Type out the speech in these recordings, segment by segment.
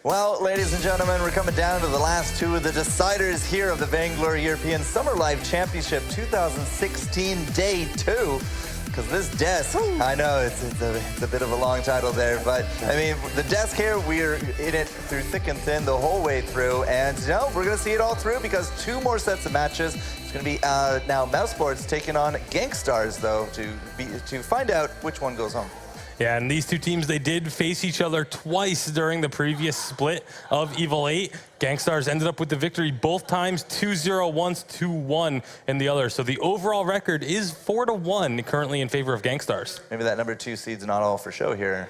Well, ladies and gentlemen, we're coming down to the last two of the deciders here of the Vainglory European Summer Live Championship 2016 Day 2. Because this desk, I know it's a bit of a long title there, but I mean, the desk here, we're in it through thick and thin the whole way through, and you know, we're going to see it all through because two more sets of matches. It's going to be now mousesports taking on GankStars, though, to find out which one goes home. Yeah, and these two teams, they did face each other twice during the previous split of Evil 8. GankStars ended up with the victory both times, 2-0 once, 2-1 in the other. So the overall record is 4-1 currently in favor of GankStars. Maybe that number 2 seed's not all for show here.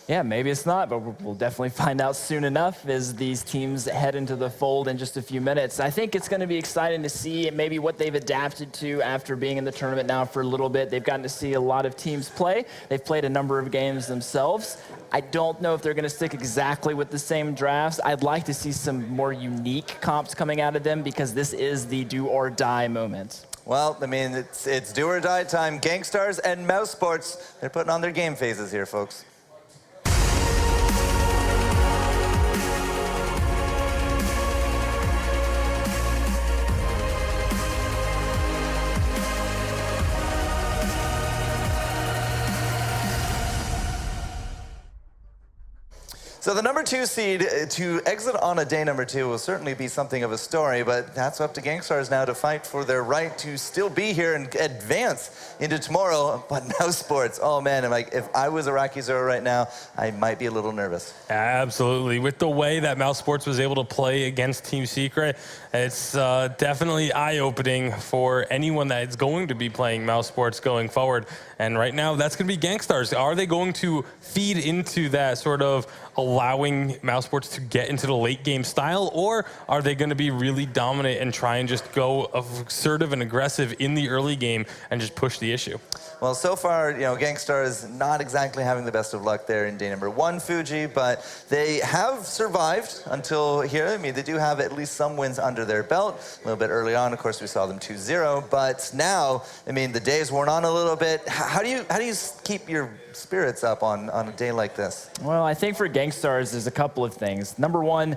Yeah, maybe it's not, but we'll definitely find out soon enough as these teams head into the fold in just a few minutes. I think it's going to be exciting to see maybe what they've adapted to after being in the tournament now for a little bit. They've gotten to see a lot of teams play. They've played a number of games themselves. I don't know if they're going to stick exactly with the same drafts. I'd like to see some more unique comps coming out of them because this is the do or die moment. Well, I mean, it's do or die time. GankStars and mousesports, they're putting on their game phases here, folks. So the number 2 seed to exit on a day number 2 will certainly be something of a story, but that's up to GankStars now to fight for their right to still be here and advance into tomorrow. But mousesports, oh man, if I was IraqiZorro right now, I might be a little nervous. Absolutely. With the way that mousesports was able to play against Team Secret, it's definitely eye-opening for anyone that is going to be playing mousesports going forward. And right now, that's going to be GankStars. Are they going to feed into that sort of allowing mousesports to get into the late game style, or are they going to be really dominant and try and just go assertive and aggressive in the early game and just push the issue? Well, so far, you know, GankStars not exactly having the best of luck there in day number 1, Fuji, but they have survived until here. I mean, they do have at least some wins under their belt. A little bit early on, of course, we saw them 2-0, but now, I mean, the day's worn on a little bit. How do you keep your spirits up on a day like this? Well, I think for GankStars, there's a couple of things. Number one,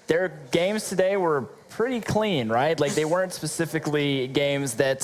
their games today were pretty clean, right? Like, they weren't specifically games that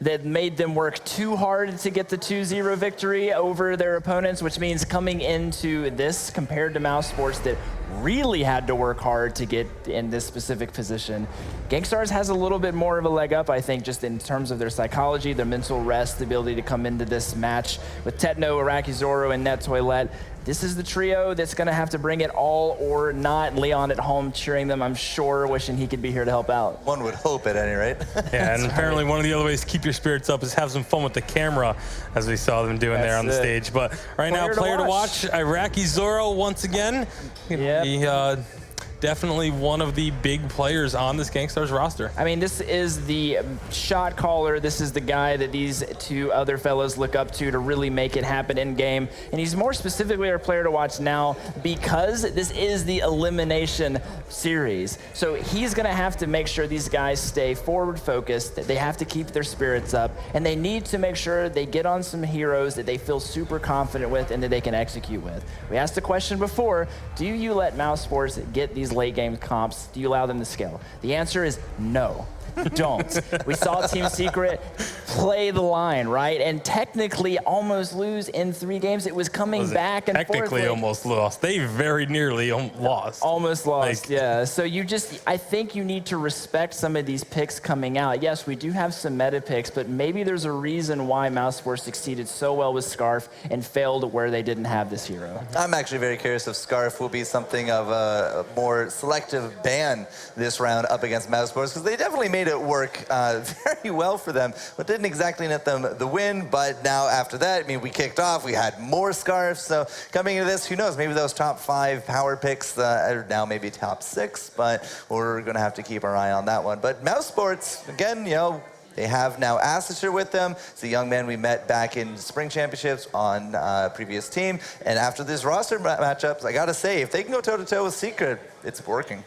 that made them work too hard to get the 2-0 victory over their opponents, which means coming into this compared to mousesports that really had to work hard to get in this specific position, GankStars has a little bit more of a leg up, I think, just in terms of their psychology, their mental rest, the ability to come into this match with Tetno, IraqiZorro, and nettetoilette. This is the trio that's going to have to bring it all or not. Leon at home cheering them, I'm sure, wishing he could be here to help out. One would hope, at any rate. Yeah, and apparently one of the other ways to keep your spirits up is have some fun with the camera, as we saw them doing there on the stage. But right now, player to watch, IraqiZorro once again. Yep. He, definitely one of the big players on this GankStars roster. I mean, this is the shot caller. This is the guy that these two other fellows look up to really make it happen in game. And he's more specifically our player to watch now because this is the elimination series. So he's going to have to make sure these guys stay forward focused. They have to keep their spirits up. And they need to make sure they get on some heroes that they feel super confident with and that they can execute with. We asked the question before, do you let mousesports get these late game comps? Do you allow them to scale? The answer is no. Don't. We saw Team Secret play the line, right? And technically almost lose in 3 games. It was coming back and forth. Technically almost lost. They very nearly lost. Almost lost, yeah. So I think you need to respect some of these picks coming out. Yes, we do have some meta picks, but maybe there's a reason why mousesports succeeded so well with Scarf and failed where they didn't have this hero. I'm actually very curious if Scarf will be something of a more selective ban this round up against mousesports, because they definitely made it work very well for them, but didn't exactly net them the win. But now after that, I mean, we kicked off, we had more Scarfs, so coming into this, who knows, maybe those top 5 power picks are now maybe top 6, but we're going to have to keep our eye on that one. But mousesports, again, you know, they have now Assister with them. It's a young man we met back in Spring Championships on a previous team. And after this roster matchups, I got to say, if they can go toe-to-toe with Secret, it's working.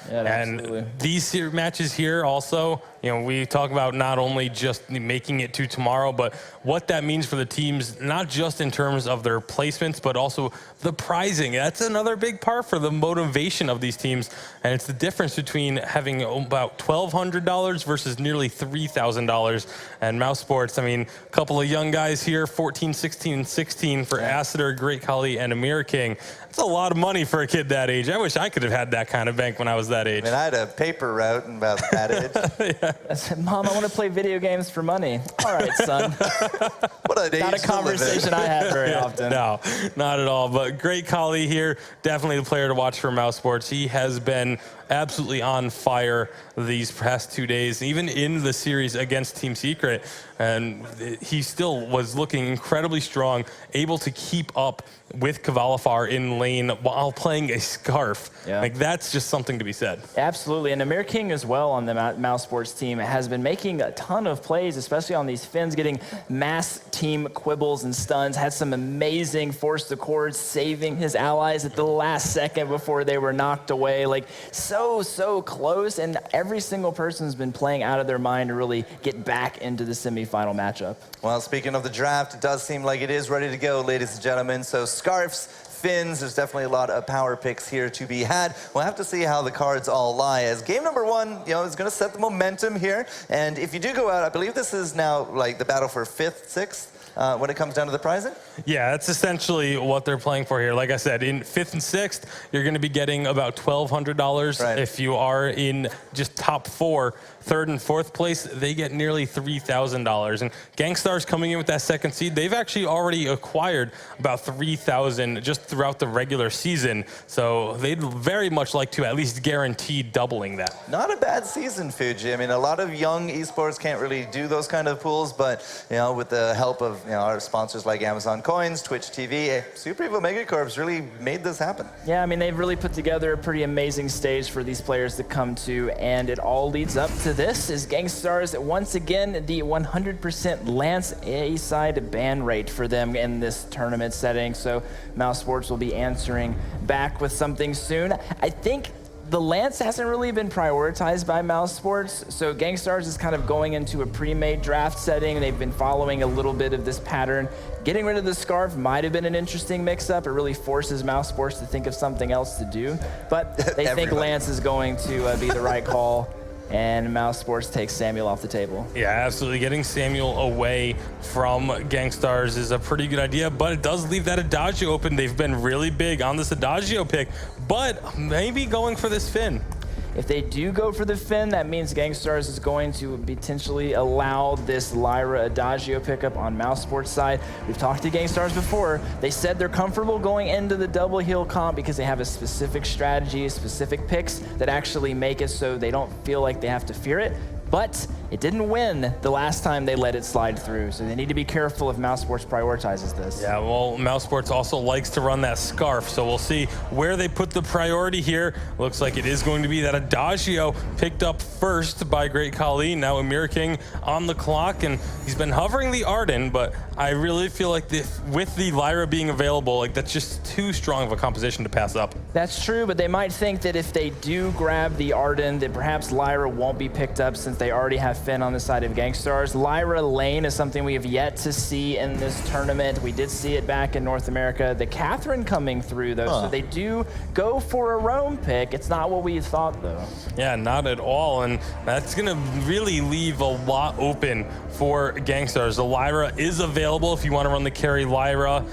Yeah, and these matches here also, You know, we talk about not only just making it to tomorrow, but what that means for the teams, not just in terms of their placements, but also the prizing. That's another big part for the motivation of these teams. And it's the difference between having about $1,200 versus nearly $3,000. And mousesports, I mean, a couple of young guys here, 14, 16, and 16 for Acitor, Great Khali, and Amir King. That's a lot of money for a kid that age. I wish I could have had that kind of bank when I was that age. I mean, I had a paper route about that age. I said, Mom, I want to play video games for money. All right, son. What an age Not a conversation I have very often. No, not at all. But Great Khali here, definitely the player to watch for mousesports. He has been absolutely on fire these past 2 days, even in the series against Team Secret. And he still was looking incredibly strong, able to keep up with Kvalifar in lane while playing a Scarf. Yeah. Like, that's just something to be said. Absolutely, and Amir King as well on the mousesports team has been making a ton of plays, especially on these fins, getting mass team quibbles and stuns, had some amazing force to chords, saving his allies at the last second before they were knocked away. Like, so close, and every single person's been playing out of their mind to really get back into the semifinal matchup. Well, speaking of the draft, it does seem like it is ready to go, ladies and gentlemen. So Scarfs, Fins, there's definitely a lot of power picks here to be had. We'll have to see how the cards all lie, as game number one, you know, is going to set the momentum here. And if you do go out, I believe this is now like the battle for 5th, 6th. When it comes down to the prizing? Yeah, that's essentially what they're playing for here. Like I said, in 5th and 6th, you're going to be getting about $1,200. Right. If you are in just top 4, 3rd and 4th place, they get nearly $3,000. And GankStars coming in with that 2nd seed, they've actually already acquired about $3,000 just throughout the regular season. So they'd very much like to at least guarantee doubling that. Not a bad season, Fuji. I mean, a lot of young esports can't really do those kind of pools, but, you know, with the help of, you know, our sponsors like Amazon Coins, Twitch TV, Super Evo Megacorps really made this happen. Yeah, I mean, they've really put together a pretty amazing stage for these players to come to, and it all leads up to this is GankStars once again the 100% Lance A-side ban rate for them in this tournament setting. So mousesports will be answering back with something soon. I think the Lance hasn't really been prioritized by mousesports, so GankStars is kind of going into a pre-made draft setting. They've been following a little bit of this pattern. Getting rid of the Scarf might have been an interesting mix-up. It really forces mousesports to think of something else to do, but they think Lance is going to be the right call. And mousesports takes Samuel off the table. Yeah, absolutely. Getting Samuel away from GankStars is a pretty good idea, but it does leave that Adagio open. They've been really big on this Adagio pick, but maybe going for this Finn. If they do go for the Finn, that means GankStars is going to potentially allow this Lyra Adagio pickup on mousesports side. We've talked to GankStars before. They said they're comfortable going into the double heal comp because they have a specific strategy, specific picks that actually make it so they don't feel like they have to fear it. But it didn't win the last time they let it slide through, so they need to be careful if mousesports prioritizes this. Yeah, well, mousesports also likes to run that Scarf, so we'll see where they put the priority here. Looks like it is going to be that Adagio picked up first by Great Khali. Now Amir King on the clock, and he's been hovering the Arden, but I really feel like with the Lyra being available, like that's just too strong of a composition to pass up. That's true, but they might think that if they do grab the Arden, that perhaps Lyra won't be picked up since they already have Finn on the side of GankStars. Lyra lane is something we have yet to see in this tournament. We did see it back in North America. The Catherine coming through, though, so they do go for a roam pick. It's not what we thought, though. Yeah, not at all, and that's going to really leave a lot open for GankStars. The Lyra is available if you want to run the carry Lyra.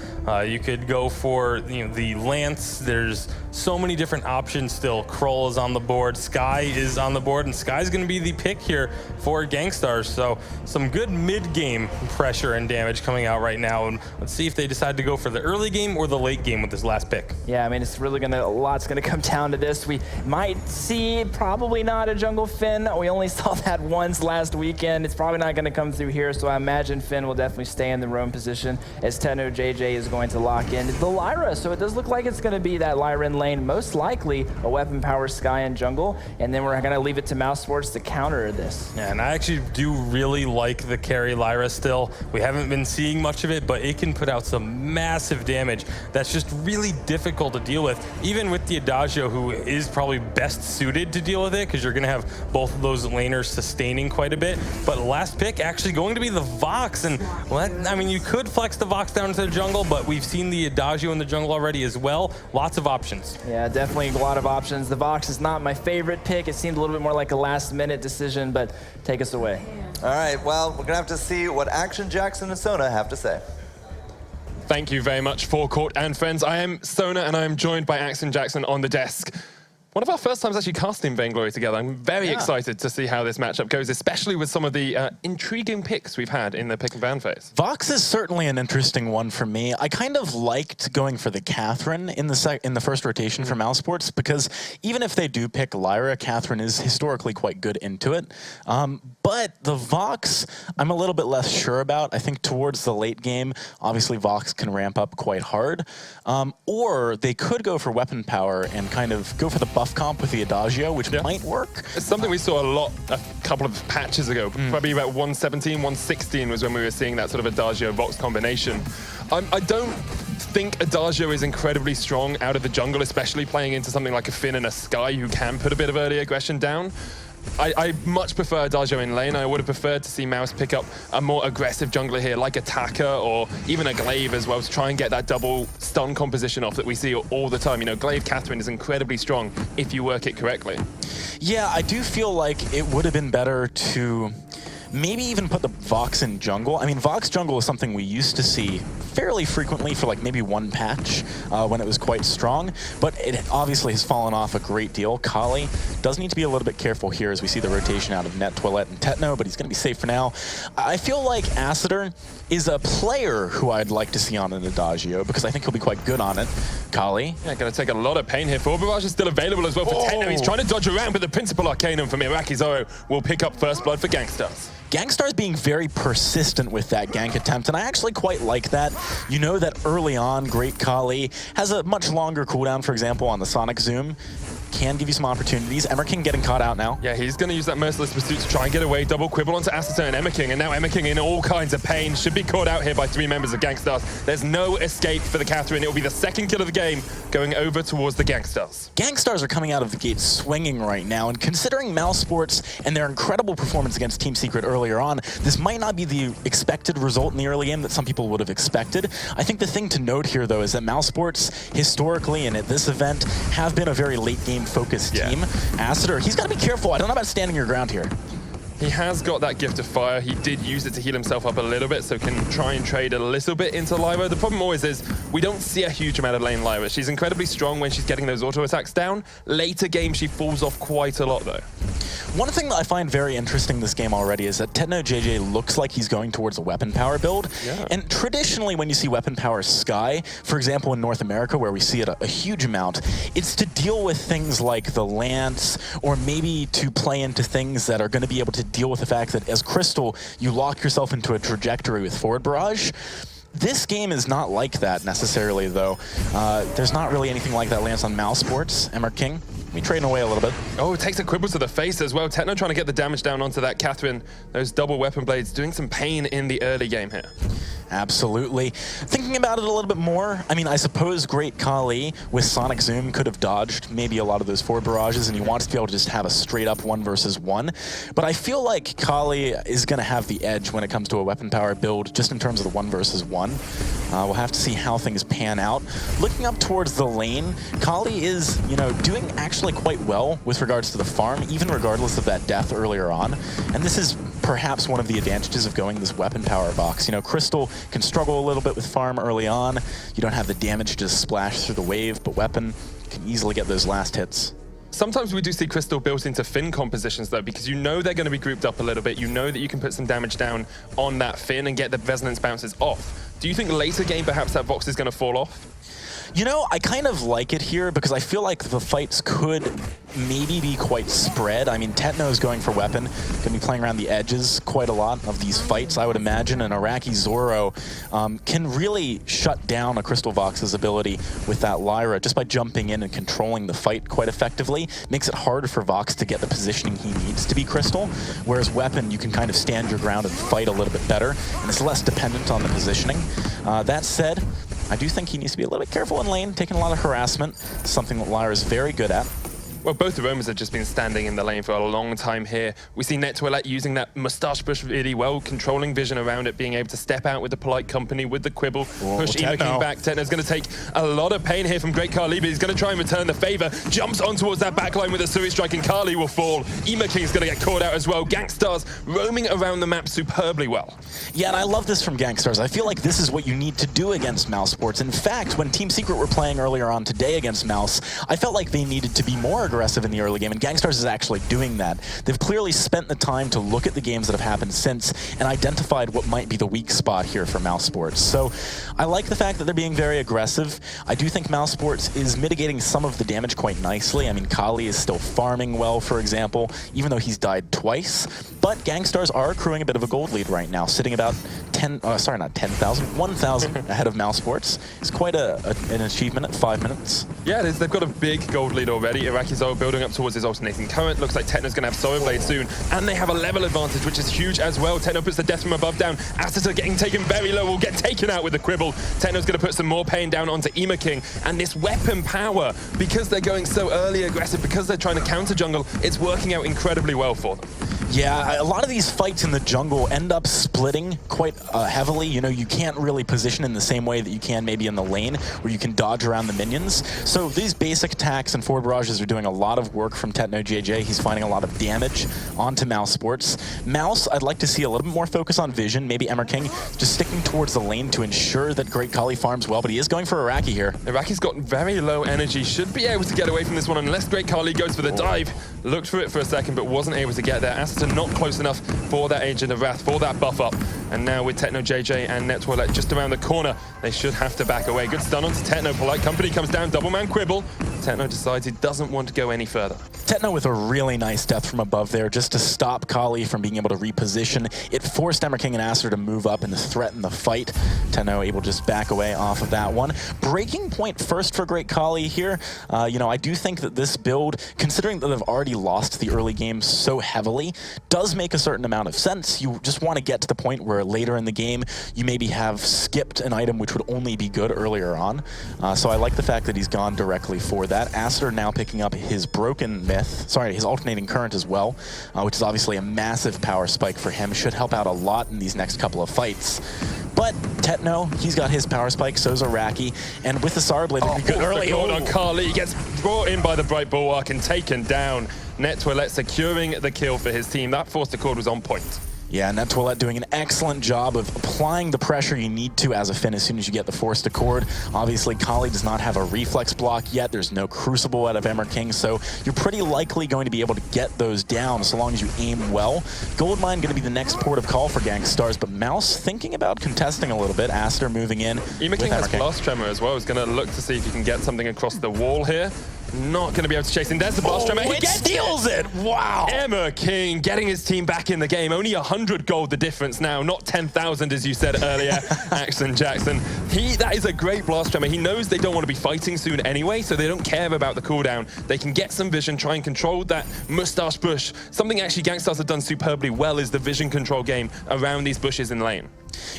You could go for the Lance. There's so many different options still. Kroll is on the board. Sky is on the board, and Sky's going to be the pick here for GankStars. So some good mid-game pressure and damage coming out right now, and let's see if they decide to go for the early game or the late game with this last pick. Yeah, I mean, it's really a lot's gonna come down to this. We might see probably not a jungle Finn. We only saw that once last weekend. It's probably not gonna come through here, so I imagine Finn will definitely stay in the roam position as TetnoJJ is going to lock in the Lyra. So it does look like it's gonna be that Lyra in lane, most likely a weapon power Sky and jungle, and then we're gonna leave it to mousesports to counter this. Yeah, and I actually do really like the carry Lyra still. We haven't been seeing much of it, but it can put out some massive damage that's just really difficult to deal with, even with the Adagio, who is probably best suited to deal with it, because you're going to have both of those laners sustaining quite a bit. But last pick actually going to be the Vox, and I mean, you could flex the Vox down to the jungle, but we've seen the Adagio in the jungle already as well. Lots of options. Yeah, definitely a lot of options. The Vox is not my favorite pick. It seemed a little bit more like a last-minute decision, but take us away. All right, well, we're going to have to see what Action Jackson and Sona have to say. Thank you very much, Forecourt and friends. I am Sona, and I am joined by Action Jackson on the desk. One of our first times actually casting Vainglory together. I'm very excited to see how this matchup goes, especially with some of the intriguing picks we've had in the pick and ban phase. Vox is certainly an interesting one for me. I kind of liked going for the Catherine in the first rotation for mousesports, because even if they do pick Lyra, Catherine is historically quite good into it. But the Vox, I'm a little bit less sure about. I think towards the late game, obviously Vox can ramp up quite hard. Or they could go for weapon power and kind of go for the buff comp with the Adagio, which might work. It's something we saw a lot a couple of patches ago. Probably about 117, 116 was when we were seeing that sort of Adagio-Vox combination. I don't think Adagio is incredibly strong out of the jungle, especially playing into something like a Finn and a Skye who can put a bit of early aggression down. I much prefer Adagio in lane. I would have preferred to see Mouse pick up a more aggressive jungler here, like a Taka or even a Glaive as well, to try and get that double stun composition off that we see all the time. You know, Glaive Catherine is incredibly strong if you work it correctly. Yeah, I do feel like it would have been better to maybe even put the Vox in jungle. I mean, Vox jungle is something we used to see fairly frequently for like maybe one patch when it was quite strong, but it obviously has fallen off a great deal. Kali does need to be a little bit careful here as we see the rotation out of nettetoilette and Tetno, but he's going to be safe for now. I feel like Acitor is a player who I'd like to see on an Adagio, because I think he'll be quite good on it. Kali. Yeah, going to take a lot of pain here. Forward barrage is still available as well for Tetno. He's trying to dodge around, but the Principal Arcanum from IraqiZorro will pick up first blood for GankStars. GankStars being very persistent with that gank attempt, and I actually quite like that. You know that early on, Great Kali has a much longer cooldown, for example, on the Sonic Zoom. Can give you some opportunities. Emmerking getting caught out now. Yeah, he's going to use that Merciless Pursuit to try and get away. Double quibble onto Acitor and Emmerking, and now Emmerking in all kinds of pain. Should be caught out here by 3 members of GankStars. There's no escape for the Catherine. It will be the second kill of the game going over towards the GankStars. GankStars are coming out of the gate swinging right now, and considering mousesports and their incredible performance against Team Secret earlier on, this might not be the expected result in the early game that some people would have expected. I think the thing to note here, though, is that mousesports historically and at this event have been a very late game focused team. Acitor, he's got to be careful. I don't know about standing your ground here. He has got that Gift of Fire. He did use it to heal himself up a little bit, so can try and trade a little bit into Lyra. The problem always is we don't see a huge amount of lane Lyra. She's incredibly strong when she's getting those auto attacks down. Later game, she falls off quite a lot, though. One thing that I find very interesting this game already is that TetnoJJ looks like he's going towards a weapon power build. Yeah. And traditionally when you see weapon power Skye, for example in North America where we see it a huge amount, it's to deal with things like the Lance, or maybe to play into things that are going to be able to deal with the fact that as Crystal, you lock yourself into a trajectory with forward barrage. This game is not like that necessarily, though. There's not really anything like that Lance on mousesports. Emmerking, we trading away a little bit. Oh, it takes a quibble to the face as well. Tetno trying to get the damage down onto that Catherine. Those double weapon blades doing some pain in the early game here. Absolutely. Thinking about it a little bit more, I mean, I suppose Great Kali with Sonic Zoom could have dodged maybe a lot of those forward barrages, and he wants to be able to just have a straight up 1 versus 1. But I feel like Kali is going to have the edge when it comes to a weapon power build, just in terms of the 1 versus 1. We'll have to see how things pan out. Looking up towards the lane, Kali is, you know, doing actually quite well with regards to the farm, even regardless of that death earlier on. And this is perhaps one of the advantages of going this weapon power box. You know, Crystal can struggle a little bit with farm early on. You don't have the damage to splash through the wave, but Weapon can easily get those last hits. Sometimes we do see Crystal built into Finn compositions, though, because you know they're going to be grouped up a little bit. You know that you can put some damage down on that Finn and get the resonance bounces off. Do you think later game perhaps that Vox is going to fall off? You know, I kind of like it here because I feel like the fights could maybe be quite spread. I mean, Tetno is going for weapon, going to be playing around the edges quite a lot of these fights, I would imagine, and IraqiZorro can really shut down a Crystal Vox's ability with that Lyra just by jumping in and controlling the fight quite effectively. Makes it harder for Vox to get the positioning he needs to be Crystal, whereas weapon, you can kind of stand your ground and fight a little bit better, and it's less dependent on the positioning. That said, I do think he needs to be a little bit careful in lane, taking a lot of harassment, something that Lyra is very good at. Well, both the Romans have just been standing in the lane for a long time here. We see nettetoilette using that mustache bush really well, controlling vision around it, being able to step out with the polite company, with the quibble, push IraqiZorro back. Tetno's going to take a lot of pain here from Great Khali, but he's going to try and return the favor. Jumps on towards that backline with a Suri strike, and Khali will fall. IraqiZorro's going to get caught out as well. GankStars roaming around the map superbly well. Yeah, and I love this from GankStars. I feel like this is what you need to do against mousesports. In fact, when Team Secret were playing earlier on today against Mouse, I felt like they needed to be more aggressive in the early game, and GankStars is actually doing that. They've clearly spent the time to look at the games that have happened since and identified what might be the weak spot here for mousesports. So I like the fact that they're being very aggressive. I do think mousesports is mitigating some of the damage quite nicely. I mean, Khali is still farming well, for example, even though he's died twice. But GankStars are accruing a bit of a gold lead right now, sitting about 1,000 ahead of mousesports. It's quite an achievement at 5 minutes. Yeah, it is. They've got a big gold lead already. IraqiZorro building up towards his alternating current. Looks like Tetno's going to have Solar Blade soon. And they have a level advantage, which is huge as well. Tetno puts the death from above down. Astator getting taken very low, will get taken out with the quibble. Tetno's going to put some more pain down onto King. And this weapon power, because they're going so early aggressive, because they're trying to counter jungle, it's working out incredibly well for them. Yeah, a lot of these fights in the jungle end up splitting quite heavily. You know, you can't really position in the same way that you can maybe in the lane, where you can dodge around the minions. So these basic attacks and forward barrages are doing a lot of work from TetnoJJ. He's finding a lot of damage onto mousesports. Mouse, I'd like to see a little bit more focus on vision. Maybe King just sticking towards the lane to ensure that Great Khali farms well, but he is going for Iraqi here. Iraqi's got very low energy, should be able to get away from this one unless Great Khali goes for the dive. Looked for it for a second, but wasn't able to get there. Astator not close enough for that Agent of Wrath, for that buff up. And now with TetnoJJ and nettetoilette just around the corner, they should have to back away. Good stun onto Tetno. Polite company comes down, double man quibble. Tetno decides he doesn't want to go any further. Tetno with a really nice death from above there just to stop Khali from being able to reposition. It forced King and Astator to move up and to threaten the fight. Tetno able to just back away off of that one. Breaking point first for Great Khali here. You know, I do think that this build, considering that they've already lost the early game so heavily, does make a certain amount of sense. You just want to get to the point where later in the game you maybe have skipped an item which would only be good earlier on. So I like the fact that he's gone directly for that. Astator now picking up his broken myth, his alternating current as well, which is obviously a massive power spike for him. Should help out a lot in these next couple of fights. But Tetno, he's got his power spike, so's Iraqi, and with the Solar Blade, good early. On Khali gets brought in by the Bright Bulwark and taken down. nettetoilette securing the kill for his team. That forced accord was on point. Yeah, nettetoilette doing an excellent job of applying the pressure you need to as a Finn as soon as you get the forced accord. Obviously, Khali does not have a reflex block yet. There's no crucible out of King, so you're pretty likely going to be able to get those down so long as you aim well. Goldmine going to be the next port of call for GankStars, but Mouse thinking about contesting a little bit. Astator moving in. King has Blast Tremor as well. He's going to look to see if he can get something across the wall here. Not going to be able to chase him. There's the Blast Tremor. He steals it! Wow! King getting his team back in the game. Only 100 gold the difference now, not 10,000 as you said earlier, Axton Jackson. That is a great Blast Tremor. He knows they don't want to be fighting soon anyway, so they don't care about the cooldown. They can get some vision, try and control that mustache bush. Something actually GankStars have done superbly well is the vision control game around these bushes in lane.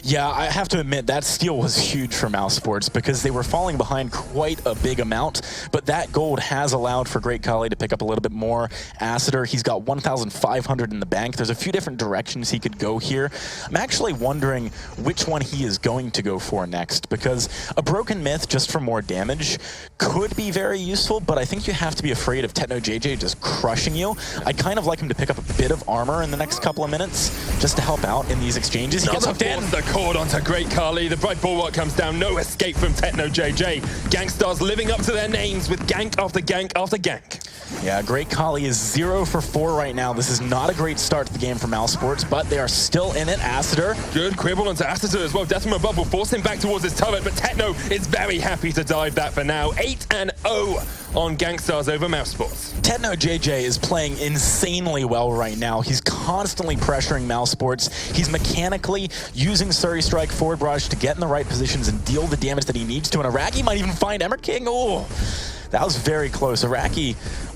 Yeah, I have to admit, that steal was huge for mousesports because they were falling behind quite a big amount, but that gold has allowed for Great Khali to pick up a little bit more. Astator, he's got 1,500 in the bank. There's a few different directions he could go here. I'm actually wondering which one he is going to go for next, because a broken myth just for more damage could be very useful, but I think you have to be afraid of TetnoJJ just crushing you. I'd kind of like him to pick up a bit of armor in the next couple of minutes just to help out in these exchanges. He gets hooked in. The cord onto Great Kali. The bright bulwark comes down. No escape from TetnoJJ. GankStars living up to their names with gank after gank after gank. Yeah, Great Kali is 0 for 4 right now. This is not a great start to the game for mousesports, but they are still in it. Acitor. Good quibble onto Acitor as well. Death from above will force him back towards his turret, but Tetno is very happy to dive that for now. 8-0 on GankStars over mousesports. TetnoJJ is playing insanely well right now. He's constantly pressuring mousesports. He's mechanically using Surrey Strike forward barrage to get in the right positions and deal the damage that he needs to. And Iraqi might even find Emmerking. Oh, that was very close. Iraqi,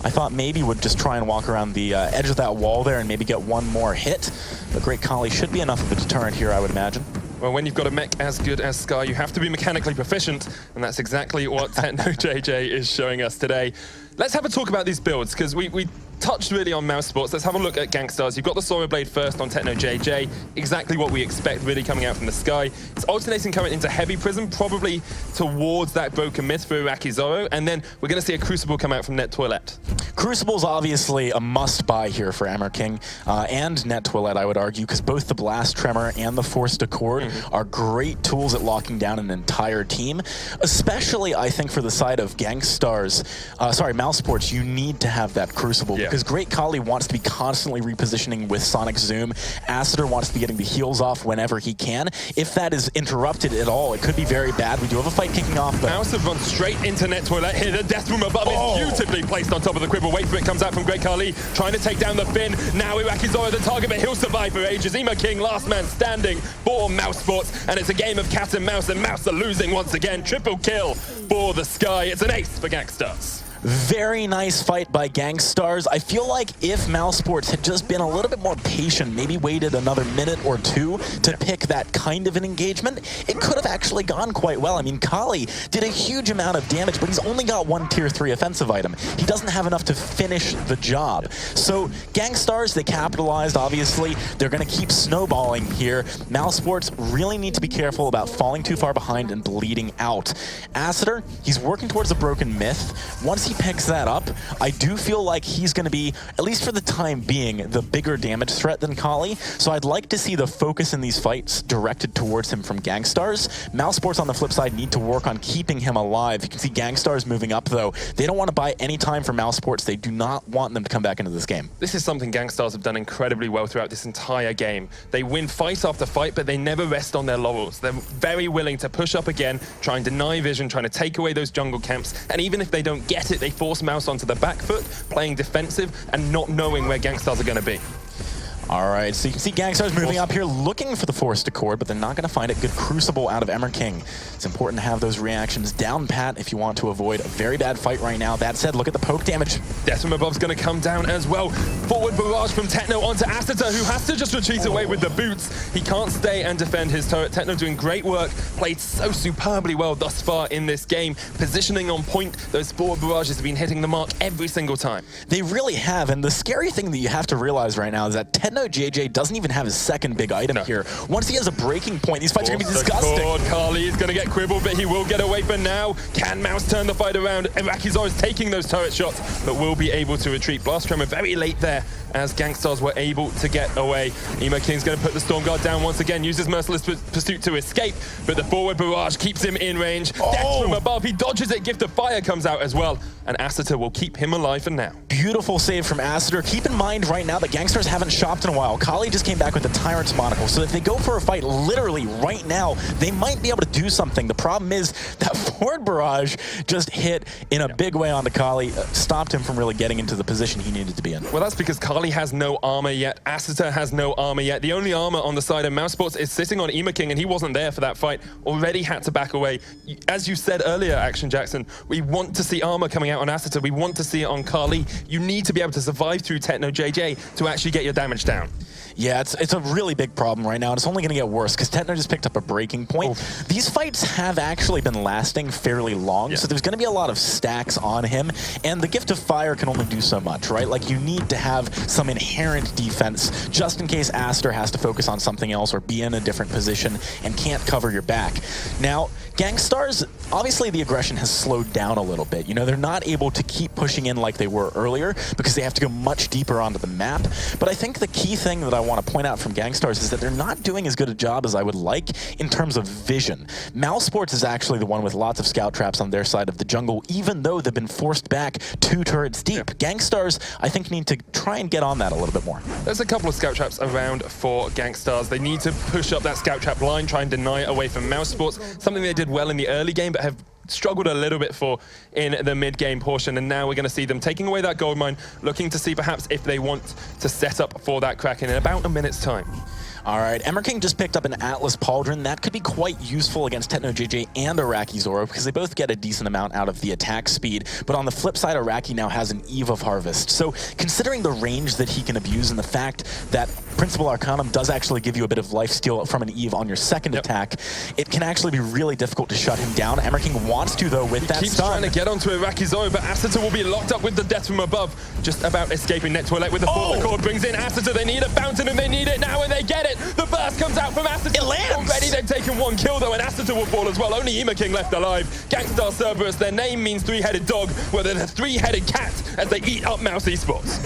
I thought maybe would just try and walk around the edge of that wall there and maybe get one more hit. But Great Kali should be enough of a deterrent here, I would imagine. Well, when you've got a mech as good as Sky, you have to be mechanically proficient, and that's exactly what TetnoJJ is showing us today. Let's have a talk about these builds, because we touched really on mousesports. Let's have a look at GankStars. You've got the Sora Blade first on TetnoJJ, exactly what we expect really coming out from the Sky. It's alternating current into Heavy Prism, probably towards that Broken Myth for IraqiZorro, and then we're going to see a Crucible come out from nettetoilette. Crucible's obviously a must-buy here for Emmerking and nettetoilette, I would argue, because both the Blast Tremor and the Forced Accord are great tools at locking down an entire team. Especially, I think, for the side of GankStars, mousesports, you need to have that Crucible, because Great Kali wants to be constantly repositioning with Sonic Zoom. Acitor wants to be getting the heals off whenever he can. If that is interrupted at all, it could be very bad. We do have a fight kicking off, but... Mouse have run straight into nettetoilette here. The Death from above is beautifully placed on top of the quibble. Wait for it, comes out from Great Kali, trying to take down the Finn. Now IraqiZorro the target, but he'll survive for ages. ImaKing, last man standing for mousesports, and it's a game of cat and mouse are losing once again. Triple kill for the Sky. It's an ace for GankStars. Very nice fight by GankStars. I feel like if mousesports had just been a little bit more patient, maybe waited another minute or two to pick that kind of an engagement, it could have actually gone quite well. I mean, Kali did a huge amount of damage, but he's only got one tier 3 offensive item. He doesn't have enough to finish the job. So GankStars, they capitalized, obviously. They're going to keep snowballing here. Mousesports really need to be careful about falling too far behind and bleeding out. Acitor, he's working towards a Broken Myth. Once he picks that up, I do feel like he's going to be, at least for the time being, the bigger damage threat than Kali. So I'd like to see the focus in these fights directed towards him from GankStars. Mousesports, on the flip side, need to work on keeping him alive. You can see GankStars moving up, though. They don't want to buy any time for Mousesports. They do not want them to come back into this game. This is something GankStars have done incredibly well throughout this entire game. They win fight after fight, but they never rest on their laurels. They're very willing to push up again, try and deny vision, trying to take away those jungle camps, and even if they don't get it, they force Mouse onto the back foot, playing defensive and not knowing where GankStars are going to be. All right, so you can see GankStars moving up here, looking for the Forced Accord, but they're not going to find it. Good Crucible out of Emmerking. It's important to have those reactions down pat if you want to avoid a very bad fight right now. That said, look at the poke damage. Death from above's going to come down as well. Forward barrage from Tetno onto Acitor, who has to just retreat away with the boots. He can't stay and defend his turret. Tetno doing great work, played so superbly well thus far in this game. Positioning on point, those forward barrages have been hitting the mark every single time. They really have, and the scary thing that you have to realize right now is that TetnoJJ doesn't even have his second big item here. Once he has a breaking point, these fights are going to be disgusting. Kali is going to get quibbled, but he will get away for now. Can Mouse turn the fight around? IraqiZorro is taking those turret shots, but will be able to retreat. Blast Tremor very late there as GankStars were able to get away. ImaKing's going to put the Storm Guard down once again, uses Merciless Pursuit to escape, but the forward barrage keeps him in range. Death from above, he dodges it, Gift of Fire comes out as well, and Acitor will keep him alive for now. Beautiful save from Acitor. Keep in mind right now that GankStars haven't shopped in a while. Kali just came back with the Tyrant's Monocle, so if they go for a fight literally right now, they might be able to do something. The problem is that forward barrage just hit in a big way onto Kali, stopped him from really getting into the position he needed to be in. Well, that's because Kali has no armor yet. Acitor has no armor yet. The only armor on the side of mousesports is sitting on ImaKing, and he wasn't there for that fight. Already had to back away. As you said earlier, Action Jackson, we want to see armor coming out on Acitor. We want to see it on Kali. You need to be able to survive through TetnoJJ to actually get your damage down. Yeah, it's a really big problem right now, and it's only going to get worse because Tetno just picked up a breaking point. These fights have actually been lasting fairly long, so there's going to be a lot of stacks on him, and the Gift of Fire can only do so much, right? Like, you need to have some inherent defense, just in case Aster has to focus on something else or be in a different position and can't cover your back. Now, GankStars, obviously the aggression has slowed down a little bit. You know, they're not able to keep pushing in like they were earlier because they have to go much deeper onto the map. But I think the key thing that I want to point out from GankStars is that they're not doing as good a job as I would like in terms of vision. mousesports is actually the one with lots of scout traps on their side of the jungle, even though they've been forced back 2 turrets deep. GankStars, I think, need to try and get on that a little bit more. There's a couple of scout traps around for GankStars. They need to push up that scout trap line, try and deny it away from mousesports, something they did well in the early game, but have struggled a little bit for in the mid-game portion, and now we're going to see them taking away that gold mine, looking to see perhaps if they want to set up for that Kraken in about a minute's time. All right, King just picked up an Atlas Pauldron. That could be quite useful against TetnoJJ and IraqiZorro because they both get a decent amount out of the attack speed. But on the flip side, Iraqi now has an Eve of Harvest. So considering the range that he can abuse and the fact that Principal Arcanum does actually give you a bit of lifesteal from an Eve on your second attack, it can actually be really difficult to shut him down. King wants to, though, with that keeps stun. trying to get onto IraqiZorro, but Asita will be locked up with the death from above. Just about escaping nettetoilette with the fourth accord brings in Asita. They need a fountain and they need it now, and they get it. The burst comes out from Asita. It lands. Already they've taken 1 kill, though, and Asita will fall as well. Only King left alive. GankStars Cerberus, their name means 3-headed dog, where they're the 3-headed cat as they eat up Mouse Esports.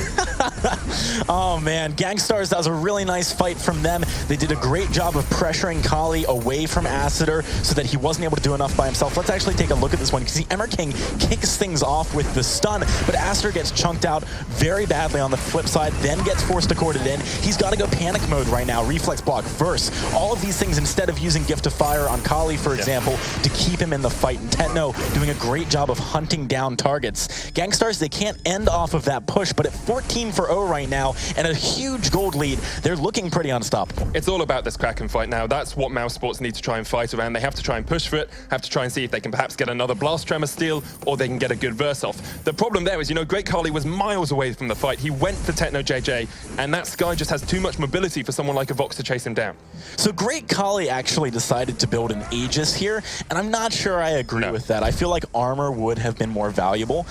Oh man, GankStars, that was a really nice fight from them. They did a great job of pressuring Kali away from Acitor so that he wasn't able to do enough by himself. Let's actually take a look at this one because King kicks things off with the stun, but Acitor gets chunked out very badly on the flip side, then gets forced to cord it in. He's got to go panic mode right now, reflex block, verse. All of these things instead of using Gift of Fire on Kali, for example, to keep him in the fight. And Tetno doing a great job of hunting down targets. GankStars, they can't end off of that push, but at 14-0 right now and a huge gold lead, they're looking pretty unstoppable. It's all about this Kraken fight now. That's what mousesports need to try and fight around. They have to try and push for it, have to try and see if they can perhaps get another Blast Tremor steal, or they can get a good verse off. The problem there is, you know, Great Kali was miles away from the fight. He went for TetnoJJ, and that Sky just has too much mobility for someone like a Vox to chase him down. So Great Kali actually decided to build an Aegis here, and I'm not sure I agree with that. I feel like armor would have been more valuable.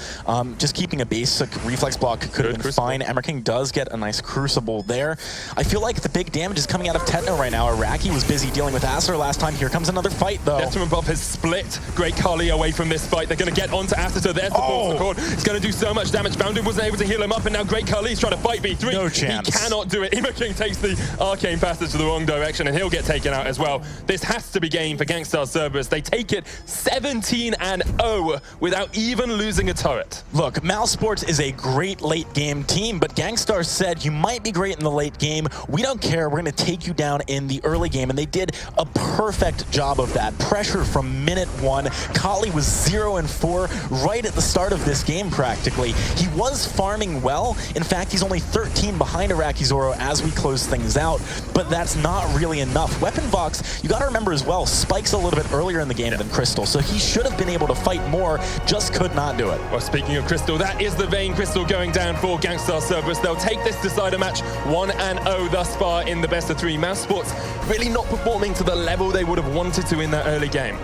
Just keeping a basic reflex block could have been fine. King does get a nice Crucible there. I feel like the big damage is coming out of Tetno right now. Iraqi was busy dealing with Acer last time. Here comes another fight, though. Death from above has split Great Kali away from this fight. They're going to get onto Acer. There's the force cord. It's going to do so much damage. Bounded wasn't able to heal him up, and now Great Kali's trying to fight V3. No chance. He cannot do it. King takes the arcane passage to the wrong direction, and he'll get taken out as well. This has to be game for GankStars Cerberus. They take it 17-0 without even losing a turret. Look, mousesports is a great late game team, but GankStars said you might be great in the late game. We don't care. We're going to take you down in the early game, and they did a perfect job of that. Pressure from minute 1. Kali was 0-4 right at the start of this game, practically. He was farming well. In fact, he's only 13 behind IraqiZorro as we close things out, but that's not really enough. Weapon Vox, you got to remember as well, spikes a little bit earlier in the game than Crystal, so he should have been able to fight more, just could not do it. Well, speaking of Crystal, that is the Vayne Crystal going down for GankStars Cerberus. They'll take this decider match 1-0 thus far in the best of 3. mousesports really not performing to the level they would have wanted to in that early game.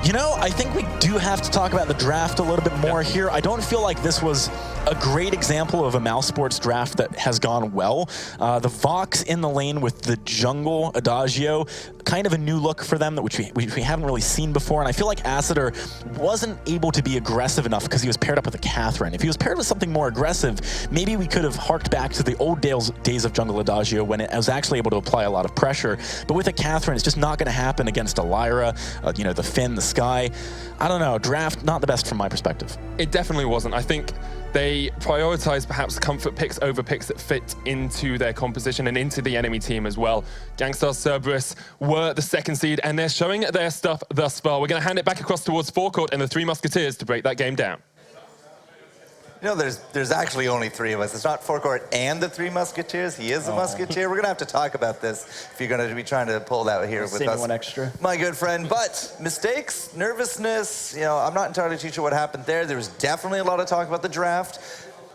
You know, I think we do have to talk about the draft a little bit more here. I don't feel like this was a great example of a mousesports draft that has gone well. The Vox in the lane with the jungle Adagio, kind of a new look for them, which we haven't really seen before. And I feel like Acitor wasn't able to be aggressive enough because he was paired up with a Catherine. If he was paired with something more aggressive, maybe we could have harked back to the old days of jungle Adagio when it was actually able to apply a lot of pressure. But with a Catherine, it's just not going to happen against a Lyra, you know, the Finn, the Sky. I don't know, draft, not the best from my perspective. It definitely wasn't. I think they prioritized perhaps comfort picks over picks that fit into their composition and into the enemy team as well. GankStars Cerberus were the second seed, and they're showing their stuff thus far. We're going to hand it back across towards Forecourt and the 3 Musketeers to break that game down. You know, there's actually only 3 of us. It's not Forecourt and the 3 Musketeers. He is a Musketeer. We're going to have to talk about this if you're going to be trying to pull that here with us. One extra. My good friend. But mistakes, nervousness, you know, I'm not entirely too sure what happened there. There was definitely a lot of talk about the draft.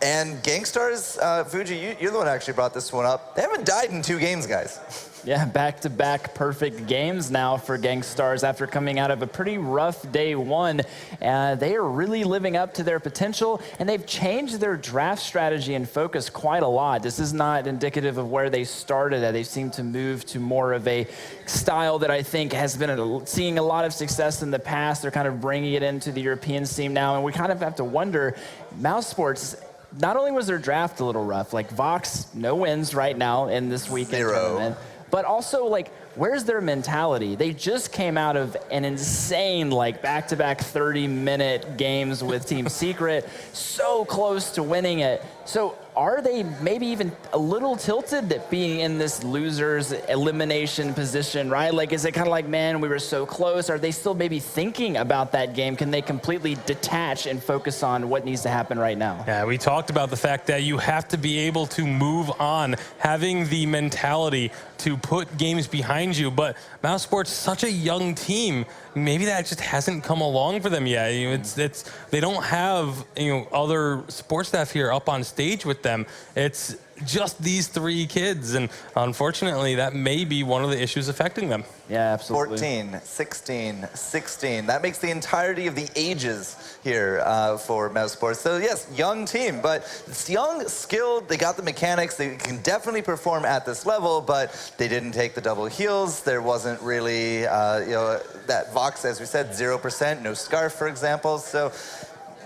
And GankStars, Fuji, you're the one who actually brought this one up. They haven't died in 2 games, guys. Yeah, back-to-back perfect games now for GankStars after coming out of a pretty rough day one. They are really living up to their potential, and they've changed their draft strategy and focus quite a lot. This is not indicative of where they started at. They seem to move to more of a style that I think has been seeing a lot of success in the past. They're kind of bringing it into the European scene now, and we kind of have to wonder, mousesports, not only was their draft a little rough, like Vox, no wins right now in this weekend tournament, but also, like, where's their mentality? They just came out of an insane, like, back-to-back 30-minute games with Team Secret, so close to winning it. So are they maybe even a little tilted at being in this loser's elimination position, right? Like, is it kind of like, man, we were so close? Are they still maybe thinking about that game? Can they completely detach and focus on what needs to happen right now? Yeah, we talked about the fact that you have to be able to move on, having the mentality to put games behind you. But mousesports, such a young team, maybe that just hasn't come along for them yet. You know, they don't have, you know, other sports staff here up on stage with them. It's just these three kids, and unfortunately that may be one of the issues affecting them. Yeah, absolutely. 14, 16, 16. That makes the entirety of the ages here for mousesports. So yes, young team, but it's young, skilled, they got the mechanics, they can definitely perform at this level, but they didn't take the double heals. There wasn't really, you know, that Vox, as we said, 0%, no Scarf, for example. So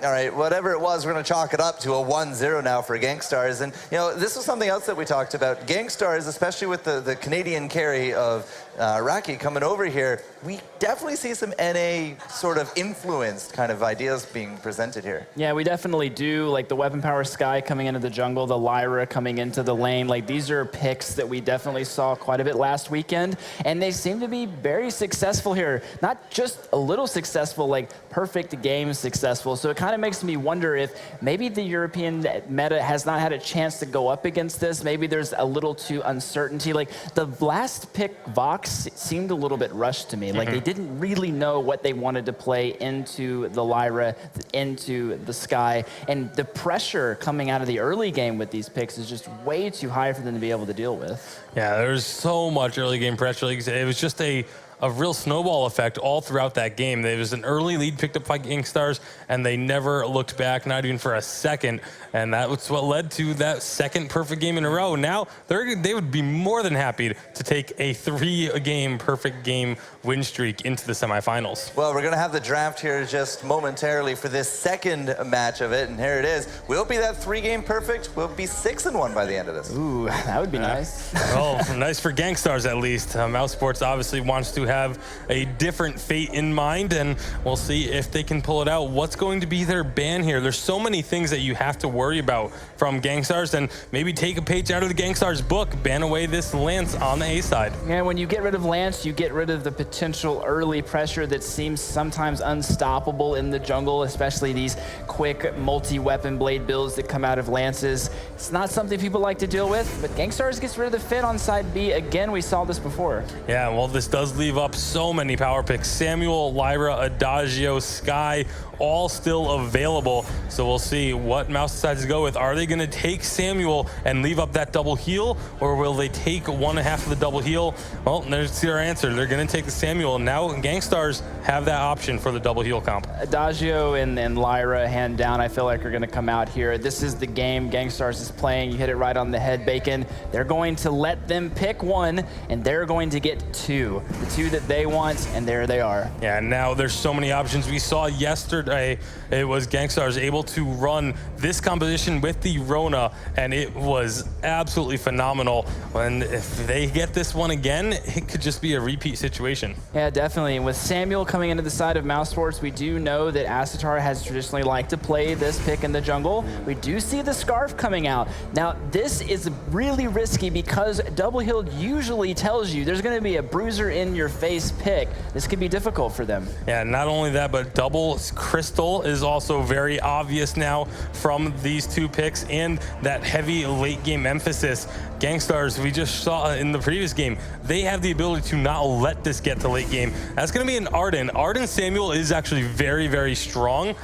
all right, whatever it was, we're going to chalk it up to a 1-0 now for GankStars. And, you know, this was something else that we talked about. GankStars, especially with the Canadian carry of Iraqi coming over here, we definitely see some NA sort of influenced kind of ideas being presented here. Yeah, we definitely do. Like the Weapon Power Sky coming into the jungle, the Lyra coming into the lane. Like, these are picks that we definitely saw quite a bit last weekend. And they seem to be very successful here. Not just a little successful, like perfect game successful. So it kind of makes me wonder if maybe the European meta has not had a chance to go up against this. Maybe there's a little too uncertainty. Like the last pick, Vox, seemed a little bit rushed to me. Like they didn't really know what they wanted to play into the Lyra, into the Sky. And the pressure coming out of the early game with these picks is just way too high for them to be able to deal with. Yeah, there's so much early game pressure. Like it was just a real snowball effect all throughout that game. There was an early lead picked up by GankStars, and they never looked back, not even for a second. And that was what led to that second perfect game in a row. Now, they would be more than happy to take a 3-game perfect game win streak into the semifinals. Well, we're going to have the draft here just momentarily for this second match of it, and here it is. Will it be that 3-game perfect? Will it be 6-1 by the end of this? Ooh, that would be nice. Well, nice for GankStars at least. mousesports obviously wants to have a different fate in mind, and we'll see if they can pull it out. What's going to be their ban here? There's so many things that you have to worry about from GankStars, and maybe take a page out of the GankStars book, ban away this Lance on the A side. Yeah, when you get rid of Lance, you get rid of the potential early pressure that seems sometimes unstoppable in the jungle, especially these quick multi-weapon blade builds that come out of Lances. It's not something people like to deal with, but GankStars gets rid of the Fit on side B. Again, we saw this before. Yeah, well, this does leave up so many power picks. Samuel, Lyra, Adagio, Sky, all still available. So we'll see what Mouse decides to go with. Are they going to take Samuel and leave up that double heal, or will they take 1.5 of the double heal? Well, there's your answer. They're going to take the Samuel. Now GankStars have that option for the double heal comp. Adagio and Lyra, hand down, I feel like are going to come out here. This is the game GankStars is playing. You hit it right on the head, Bacon. They're going to let them pick one, and they're going to get two. The two that they want, and there they are. Yeah, now there's so many options. We saw yesterday, it was GankStars able to run this composition with the Rona, and it was absolutely phenomenal. And if they get this one again, it could just be a repeat situation. Yeah, definitely. And with Samuel coming into the side of mousesports, we do know that Asatar has traditionally liked to play this pick in the jungle. We do see the Scarf coming out. Now, this is really risky because double heal usually tells you there's going to be a bruiser in your face pick. This could be difficult for them. Yeah, not only that, but double Crystal is also very obvious now from these two picks, and that heavy late game emphasis. GankStars, we just saw in the previous game, they have the ability to not let this get to late game. That's going to be an Arden. Arden Samuel is actually very, very strong,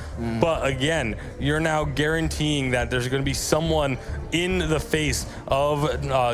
but again, you're now guaranteeing that there's going to be someone in the face of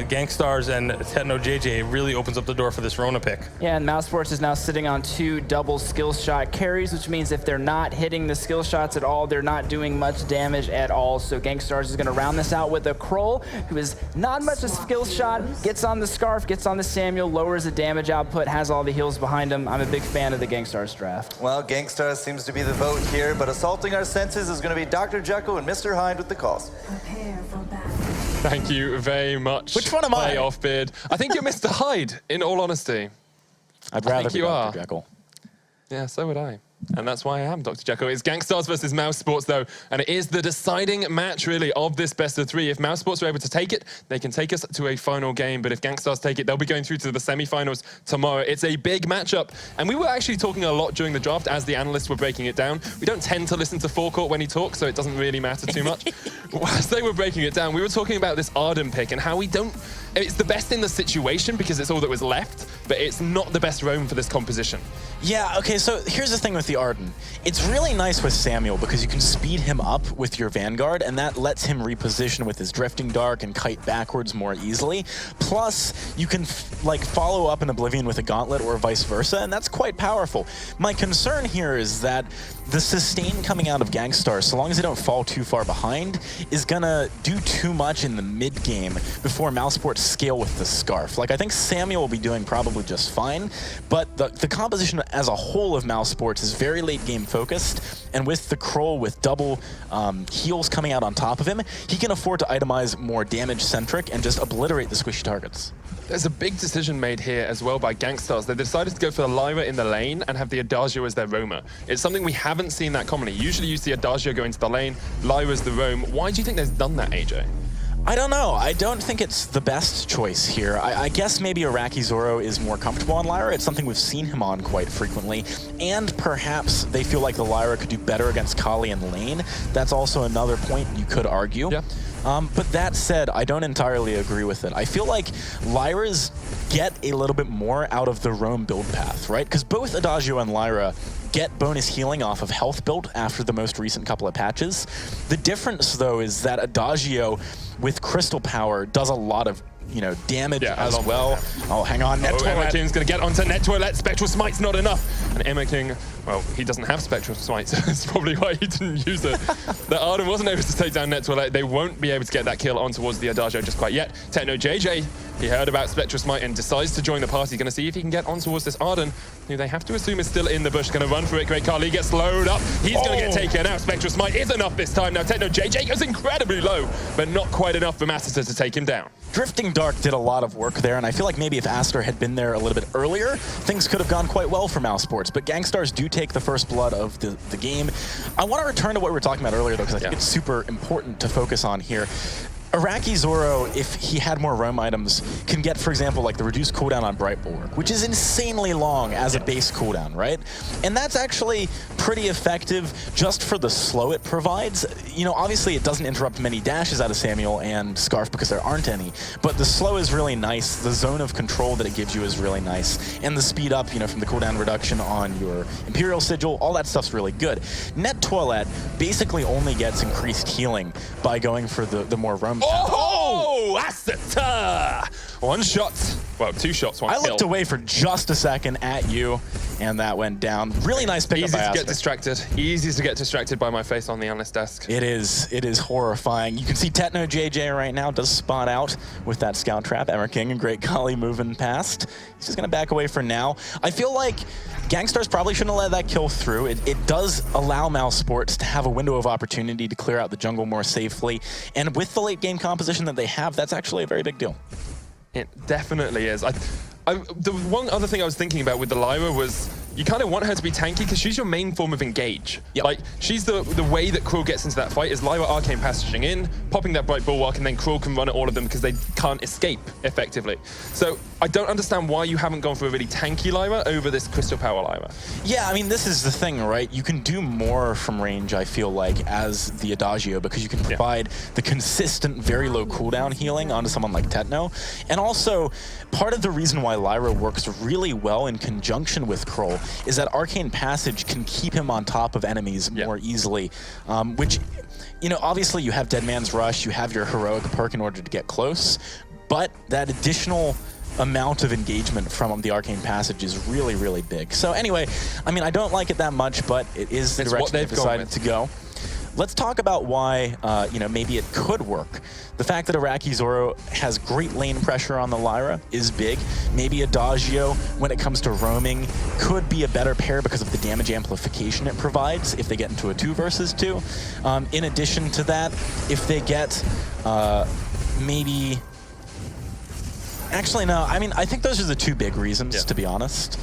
GankStars and TetnoJJ. It really opens up the door for this Rona pick. Yeah, and mousesports is now sitting on 2 double skill shot carries, which means if they're not hitting the skill shots at all, they're not doing much damage at all. So GankStars is going to round this out with a Kroll, who is not much a skill shot, gets on the Scarf, gets on the Samuel, lowers the damage output, has all the heals behind him. I'm a big fan of the GankStars draft. Well, GankStars seems to be the vote here, but assaulting our senses is going to be Dr. Jekyll and Mr. Hind with the calls. Prepare for battle. Thank you very much. Which one am I? Playoff Beard. I think you're Mr. Hyde, in all honesty. I'd rather be you Dr. are. Jekyll. Yeah, so would I. And that's why I am Dr. Jekyll. It's GankStars versus mousesports, though, and it is the deciding match, really, of this best of 3. If mousesports are able to take it, they can take us to a final game, but if GankStars take it, they'll be going through to the semifinals tomorrow. It's a big matchup, and we were actually talking a lot during the draft as the analysts were breaking it down. We don't tend to listen to Forecourt when he talks, so it doesn't really matter too much. As they were breaking it down, we were talking about this Arden pick and how we don't... It's the best in the situation because it's all that was left, but it's not the best roam for this composition. Yeah, okay, so here's the thing with the Arden. It's really nice with Samuel because you can speed him up with your Vanguard, and that lets him reposition with his Drifting Dark and kite backwards more easily. Plus, you can like follow up in Oblivion with a Gauntlet or vice versa, and that's quite powerful. My concern here is that the sustain coming out of GankStars, so long as they don't fall too far behind, is gonna do too much in the mid-game before mousesports scale with the Scarf. Like, I think Samuel will be doing probably just fine, but the composition as a whole of mousesports is very late-game focused, and with the Kroll with double heals coming out on top of him, he can afford to itemize more damage-centric and just obliterate the squishy targets. There's a big decision made here as well by GankStars. They decided to go for the Lyra in the lane and have the Adagio as their roamer. It's something we haven't seen that commonly. Usually you see Adagio go into the lane, Lyra's the roam. Why do you think they've done that, AJ? I don't know. I don't think it's the best choice here. I guess maybe IraqiZorro is more comfortable on Lyra. It's something we've seen him on quite frequently. And perhaps they feel like the Lyra could do better against Kali in lane. That's also another point you could argue. Yeah. But that said, I don't entirely agree with it. I feel like Lyras get a little bit more out of the roam build path, right? Because both Adagio and Lyra get bonus healing off of health build after the most recent couple of patches. The difference, though, is that Adagio with Crystal Power does a lot of damage as well. Oh, hang on, Emma King's going to get onto nettetoilette. Spectral Smite's not enough. And Emma King, well, he doesn't have Spectral Smite, so that's probably why he didn't use it. The Arden wasn't able to take down nettetoilette. They won't be able to get that kill on towards the Adagio just quite yet. TetnoJJ, he heard about Spectral Smite and decides to join the party. Going to see if he can get on towards this Arden, who they have to assume is still in the bush. Going to run for it. Great Kali gets slowed up. He's going to get taken out. Spectral Smite is enough this time. Now TetnoJJ goes incredibly low, but not quite enough for Massiter to take him down. Drifting Dark did a lot of work there, and I feel like maybe if Aster had been there a little bit earlier, things could have gone quite well for mousesports. But GankStars do take the first blood of the game. I want to return to what we were talking about earlier, though, because I think it's super important to focus on here. IraqiZorro, if he had more roam items, can get, for example, like the reduced cooldown on Bright Bulwark, which is insanely long as a base cooldown, right? And that's actually pretty effective just for the slow it provides. Obviously it doesn't interrupt many dashes out of Samuel and Scarf because there aren't any, but the slow is really nice. The zone of control that it gives you is really nice. And the speed up, from the cooldown reduction on your Imperial Sigil, all that stuff's really good. nettetoilette basically only gets increased healing by going for the more roam. Oh, Asita! One shot. Well, 2 shots, 1 kill. I looked away for just a second at you, and that went down. Really nice pickup Easy by to Aster. get distracted. Easy to get distracted by my face on the analyst desk. It is horrifying. You can see TetnoJJ right now does spot out with that scout trap. Emma King and Great Kali moving past. He's just going to back away for now. I feel like GankStars probably shouldn't have let that kill through. It does allow mousesports to have a window of opportunity to clear out the jungle more safely. And with the late game composition that they have, that's actually a very big deal. It definitely is. The one other thing I was thinking about with the Lyra was you kind of want her to be tanky because she's your main form of engage. Yep. Like, she's the way that Krull gets into that fight is Lyra Arcane passaging in, popping that Bright Bulwark, and then Krull can run at all of them because they can't escape effectively. So I don't understand why you haven't gone for a really tanky Lyra over this Crystal Power Lyra. Yeah, I mean, this is the thing, right? You can do more from range, I feel like, as the Adagio because you can provide the consistent, very low cooldown healing onto someone like Tetno. And also, part of the reason why Lyra works really well in conjunction with Krull is that Arcane Passage can keep him on top of enemies more easily, which, you know, obviously you have Dead Man's Rush, you have your heroic perk in order to get close, but that additional amount of engagement from the Arcane Passage is really, really big. So anyway, I mean, I don't like it that much, but it is the direction they've decided to go. Let's talk about why, you know, maybe it could work. The fact that IraqiZorro has great lane pressure on the Lyra is big. Maybe Adagio, when it comes to roaming, could be a better pair because of the damage amplification it provides if they get into a 2 versus 2. In addition to that, if they get maybe... Actually, no. I mean, I think those are the 2 big reasons, to be honest.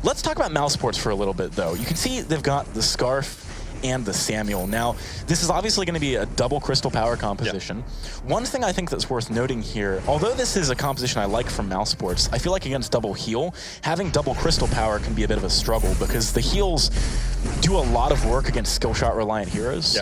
Let's talk about mousesports for a little bit, though. You can see they've got the Scarf and the Samuel. Now, this is obviously going to be a double crystal power composition. One thing I think that's worth noting here, although this is a composition I like from mousesports, I feel like against double heal, having double crystal power can be a bit of a struggle because the heals do a lot of work against skill shot reliant heroes.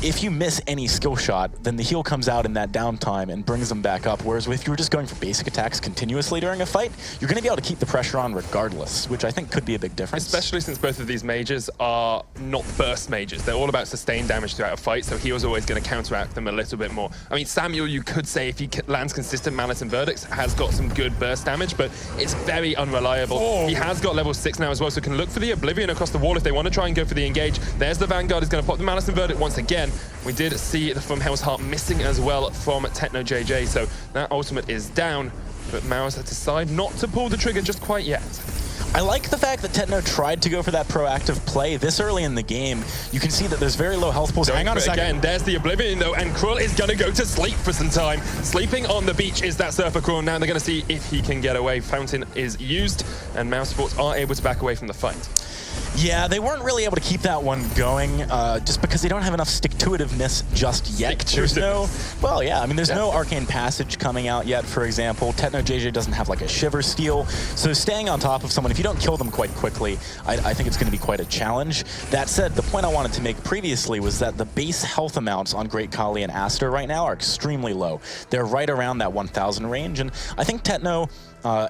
If you miss any skill shot, then the heal comes out in that downtime and brings them back up, whereas if you were just going for basic attacks continuously during a fight, you're going to be able to keep the pressure on regardless, which I think could be a big difference. Especially since both of these mages are not burst mages. They're all about sustained damage throughout a fight, so heal's always going to counteract them a little bit more. I mean, Samuel, you could say if he lands consistent Malice and Verdicts, has got some good burst damage, but it's very unreliable. He has got level 6 now as well, so can look for the Oblivion across the wall if they want to try and go for the engage. There's the Vanguard, is going to pop the Malice and Verdict once again. We did see the From Hell's Heart missing as well from TetnoJJ, so that ultimate is down, but Mao's had to decide not to pull the trigger just quite yet. I like the fact that Tetno tried to go for that proactive play this early in the game. You can see that there's very low health pools. Hang on a second. Again, there's the Oblivion though, and Krull is going to go to sleep for some time. Sleeping on the beach is that Surfer Krull. Now they're going to see if he can get away. Fountain is used, and mousesports are able to back away from the fight. Yeah, they weren't really able to keep that one going just because they don't have enough stick-to-itiveness just yet. There's no, well, yeah, I mean, there's no Arcane Passage coming out yet, for example. TetnoJJ doesn't have like a Shiver Steal, so staying on top of someone, if you don't kill them quite quickly, I think it's going to be quite a challenge. That said, the point I wanted to make previously was that the base health amounts on Great Kali and Aster right now are extremely low. They're right around that 1,000 range, and I think Tetno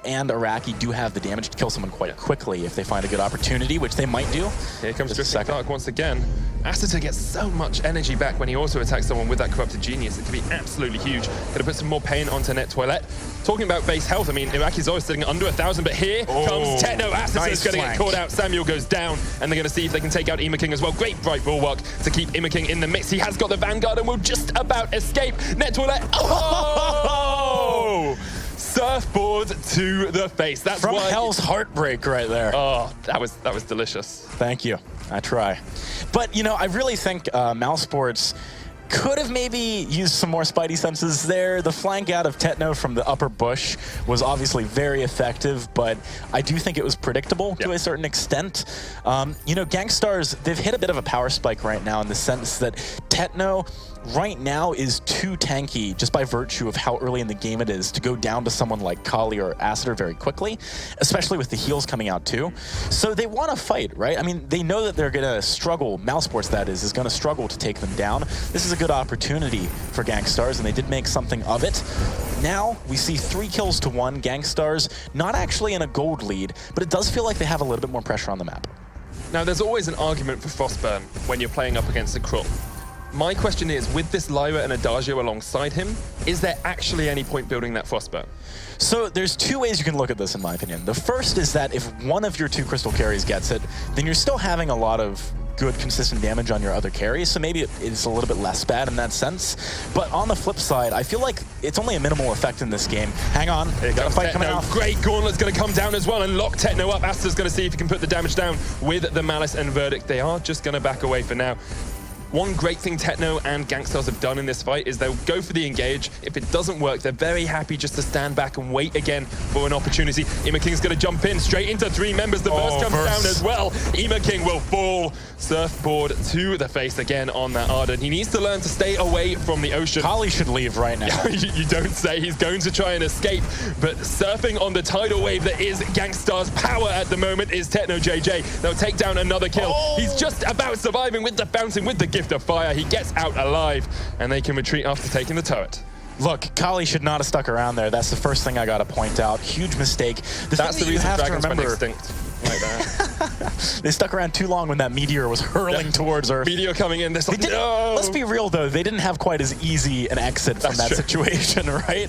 and Iraqi do have the damage to kill someone quite quickly if they find a good opportunity, which they might do. Here comes Drifting Dark once again. Aster gets so much energy back when he also attacks someone with that Corrupted Genius. It could be absolutely huge. Gonna put some more pain onto nettetoilette. Talking about base health, I mean, IraqiZorro is sitting under 1,000, but here comes Tetno. Aster is gonna get caught out. Samuel goes down, and they're gonna see if they can take out King as well. Great Bright Bulwark to keep King in the mix. He has got the Vanguard and will just about escape. Nettetoilette. Oh! Surfboard to the face. That's from Hell's Heartbreak right there. Oh, that was delicious. Thank you. I try. But, you know, I really think mousesports could have maybe used some more spidey senses there. The flank out of Tetno from the upper bush was obviously very effective, but I do think it was predictable to a certain extent. You know, GankStars, they've hit a bit of a power spike right now in the sense that Tetno right now is too tanky just by virtue of how early in the game it is to go down to someone like Kali or Aster very quickly, especially with the heals coming out too. So they want to fight, right? I mean, they know that they're going to struggle, mousesports that is going to struggle to take them down. This is a good opportunity for GankStars, and they did make something of it. Now we see 3 kills to 1. GankStars not actually in a gold lead, but it does feel like they have a little bit more pressure on the map. Now there's always an argument for Frostburn when you're playing up against a Krull. My question is, with this Lyra and Adagio alongside him, is there actually any point building that Frostburn? So there's 2 ways you can look at this, in my opinion. The first is that if one of your 2 crystal carries gets it, then you're still having a lot of good, consistent damage on your other carries, so maybe it's a little bit less bad in that sense. But on the flip side, I feel like it's only a minimal effect in this game. Hang on, got a fight coming off. Great Gauntlet's going to come down as well and lock Tetno up. Aster's going to see if he can put the damage down with the Malice and Verdict. They are just going to back away for now. One great thing Tetno and GankStars have done in this fight is they'll go for the engage. If it doesn't work, they're very happy just to stand back and wait again for an opportunity. King's going to jump in straight into 3 members. The burst comes down as well. King will fall. Surfboard to the face again on that Ardent. He needs to learn to stay away from the ocean. Kali should leave right now. You don't say. He's going to try and escape, but surfing on the tidal wave that is GankStars' power at the moment is TetnoJJ. They'll take down another kill. He's just about surviving with the fountain, with the gift of fire. He gets out alive, and they can retreat after taking the turret. Look, Kali should not have stuck around there. That's the first thing I got to point out. Huge mistake. That's the reason Dragons went extinct. right there. They stuck around too long when that meteor was hurling towards Earth. Meteor coming in. This no! Let's be real, though. They didn't have quite as easy an exit from that situation, right?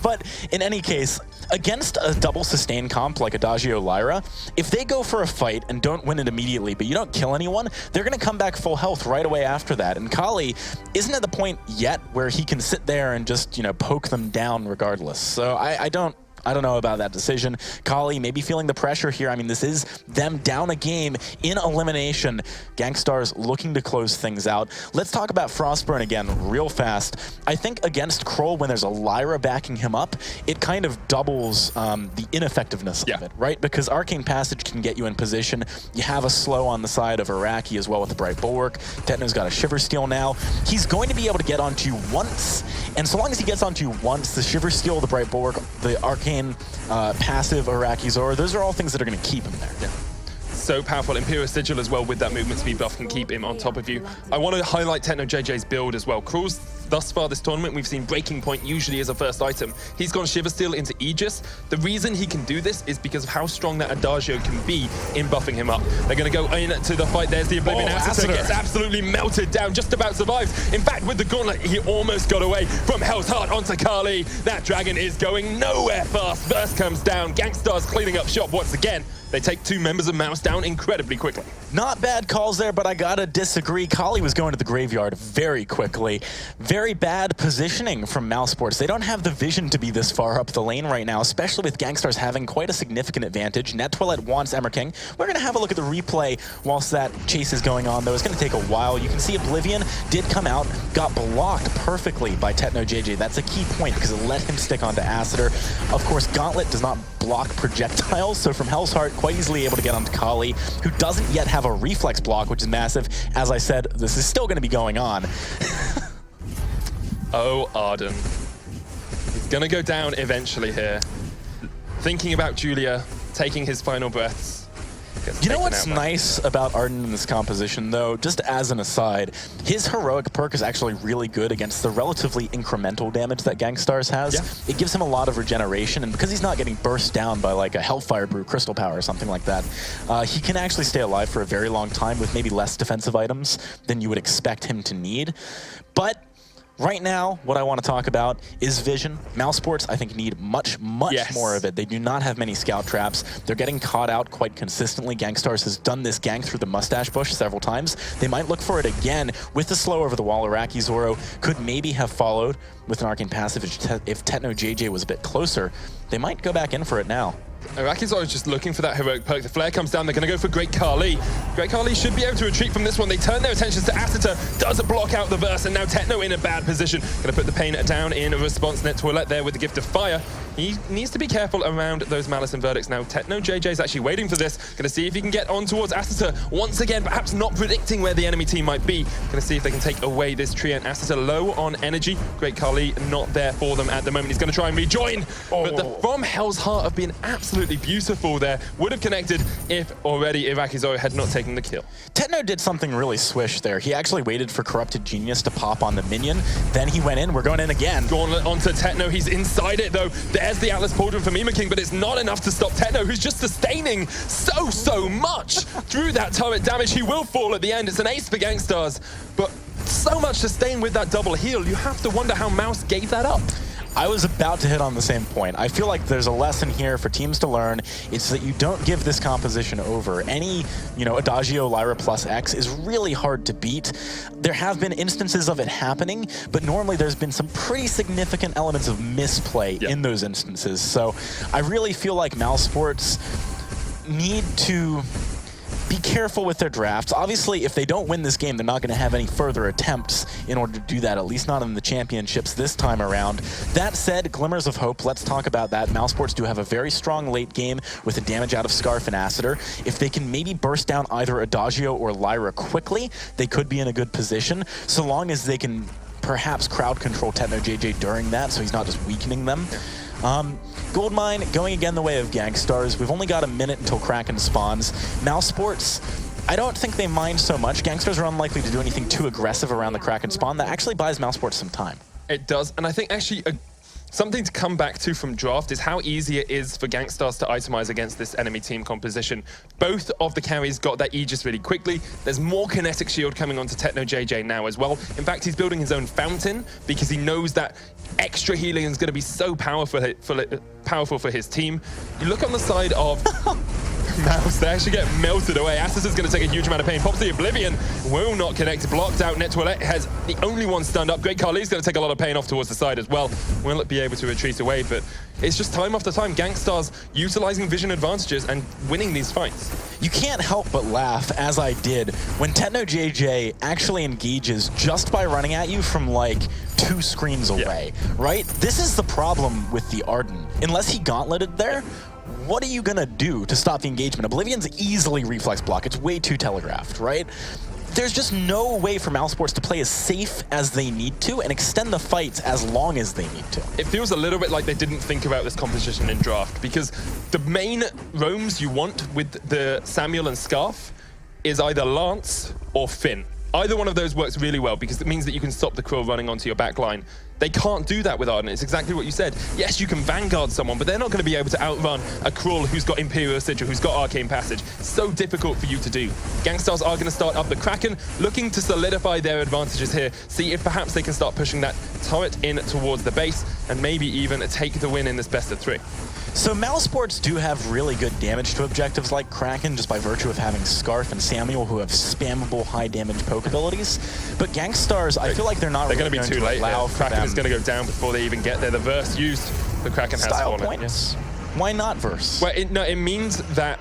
But in any case, against a double sustain comp like Adagio Lyra, if they go for a fight and don't win it immediately, but you don't kill anyone, they're going to come back full health right away after that. And Kali isn't at the point yet where he can sit there and just, you know, poke them down regardless. So I don't know about that decision. Kali maybe feeling the pressure here. I mean, this is them down a game in elimination. GankStars looking to close things out. Let's talk about Frostburn again real fast. I think against Kroll, when there's a Lyra backing him up, it kind of doubles the ineffectiveness of it, right? Because Arcane Passage can get you in position. You have a slow on the side of Iraqi as well with the Bright Bulwark. Tetno's got a Shiver Steel now. He's going to be able to get onto you once, and so long as he gets onto you once, the Shiver Steel, the Bright Bulwark, the Arcane passive IraqiZorro, those are all things that are going to keep him there. Yeah. So powerful. Imperial Sigil as well with that movement speed buff can keep him on top of you. I want to highlight TetnoJJ's build as well. Krul's thus far this tournament, we've seen Breaking Point usually as a first item. He's gone Shiver Steel into Aegis. The reason he can do this is because of how strong that Adagio can be in buffing him up. They're going to go into the fight. There's the Oblivion Assister. Gets absolutely melted down, just about survives. In fact, with the Gauntlet, he almost got away from Hell's Heart onto Kali. That dragon is going nowhere fast. Burst comes down. GankStars cleaning up shop once again. They take 2 members of Mouse down incredibly quickly. Not bad calls there, but I gotta disagree. Kali was going to the graveyard very quickly. Very bad positioning from mousesports. They don't have the vision to be this far up the lane right now, especially with GankStars having quite a significant advantage. nettetoilette wants Emmer King. We're gonna have a look at the replay whilst that chase is going on, though. It's gonna take a while. You can see Oblivion did come out, got blocked perfectly by TetnoJJ. That's a key point because it let him stick onto Acitor. Of course, Gauntlet does not block projectiles, so from Hell's Heart, quite easily able to get onto Kali, who doesn't yet have a reflex block, which is massive. As I said, this is still going to be going on. Oh, Arden. He's going to go down eventually here. Thinking about Julia, taking his final breaths. You know what's nice about Arden in this composition, though, just as an aside, his heroic perk is actually really good against the relatively incremental damage that GankStars has. Yeah. It gives him a lot of regeneration, and because he's not getting burst down by like a Hellfire Brew Crystal Power or something like that, he can actually stay alive for a very long time with maybe less defensive items than you would expect him to need. But right now, what I want to talk about is vision. Mousesports, I think, need much more of it. They do not have many scout traps. They're getting caught out quite consistently. GankStars has done this gank through the mustache bush several times. They might look for it again with the slow over the wall. IraqiZorro could maybe have followed with an Arcane Passive if TetnoJJ was a bit closer. They might go back in for it now. IraqiZorro is just looking for that heroic perk. The flare comes down. They're going to go for Great Kali. Great Kali should be able to retreat from this one. They turn their attentions to Acitor. Doesn't block out the burst, and now Tetno in a bad position. Going to put the pain down in response. nettetoilette there with the Gift of Fire. He needs to be careful around those Malice and Verdicts. Now, TetnoJJ is actually waiting for this. Going to see if he can get on towards Acitor. Once again, perhaps not predicting where the enemy team might be. Going to see if they can take away this Treant. Acitor low on energy. Great Kali not there for them at the moment. He's going to try and rejoin. But the From Hell's Heart have been absolutely beautiful there. Would have connected if already IraqiZorro had not taken the kill. Tetno did something really swish there. He actually waited for Corrupted Genius to pop on the minion. Then he went in. We're going in again. Gauntlet onto Tetno. He's inside it, though. There's the Atlas Pauldron from Emmer King, but it's not enough to stop Tetno, who's just sustaining so much through that turret damage. He will fall at the end. It's an ace for GankStars, but so much sustain with that double heal. You have to wonder how Mouse gave that up. I was about to hit on the same point. I feel like there's a lesson here for teams to learn. It's that you don't give this composition over. Any, Adagio Lyra plus X is really hard to beat. There have been instances of it happening, but normally there's been some pretty significant elements of misplay in those instances. So I really feel like mousesports need to be careful with their drafts. Obviously, if they don't win this game, they're not going to have any further attempts in order to do that, at least not in the championships this time around. That said, glimmers of hope, let's talk about that. Mousesports do have a very strong late game with a damage out of Scarf and Acitor. If they can maybe burst down either Adagio or Lyra quickly, they could be in a good position, so long as they can perhaps crowd control TetnoJJ during that, so he's not just weakening them. Goldmine going again the way of GankStars. We've only got a minute until Kraken spawns. Mousesports, I don't think they mind so much. GankStars are unlikely to do anything too aggressive around the Kraken spawn. That actually buys Mousesports some time. It does, and I think actually Something to come back to from draft is how easy it is for GankStars to itemize against this enemy team composition. Both of the carries got that Aegis really quickly. There's more kinetic shield coming onto TetnoJJ now as well. In fact, he's building his own fountain because he knows that extra healing is going to be so powerful for his team. You look on the side of Mouse, they actually get melted away. Asus is going to take a huge amount of pain. Pops the Oblivion, will not connect. Blocked out. nettetoilette has the only one stunned up. Great Carly's going to take a lot of pain off towards the side as well. Will be able to retreat away, but it's just time after time. GankStars utilizing vision advantages and winning these fights. You can't help but laugh, as I did, when TetnoJJ actually engages just by running at you from like 2 screens away, right? This is the problem with the Arden. Unless he gauntleted there, what are you gonna do to stop the engagement? Oblivion's easily reflex block. It's way too telegraphed, right? There's just no way for mousesports to play as safe as they need to and extend the fights as long as they need to. It feels a little bit like they didn't think about this composition in draft, because the main roams you want with the Samuel and Scarf is either Lance or Finn. Either one of those works really well because it means that you can stop the Krill running onto your back line. They can't do that with Arden. It's exactly what you said. Yes, you can Vanguard someone, but they're not going to be able to outrun a Krill who's got Imperial Sigil, who's got Arcane Passage. So difficult for you to do. GankStars are going to start up the Kraken, looking to solidify their advantages here, see if perhaps they can start pushing that turret in towards the base, and maybe even take the win in this best of 3. So mousesports do have really good damage to objectives like Kraken just by virtue of having Scarf and Samuel who have spammable high damage poke abilities. But GankStars, I feel like they're not They're really going to be too late. Kraken is going to go down before they even get there. The verse used, the Kraken has fallen. Points. Why not verse? Well, it means that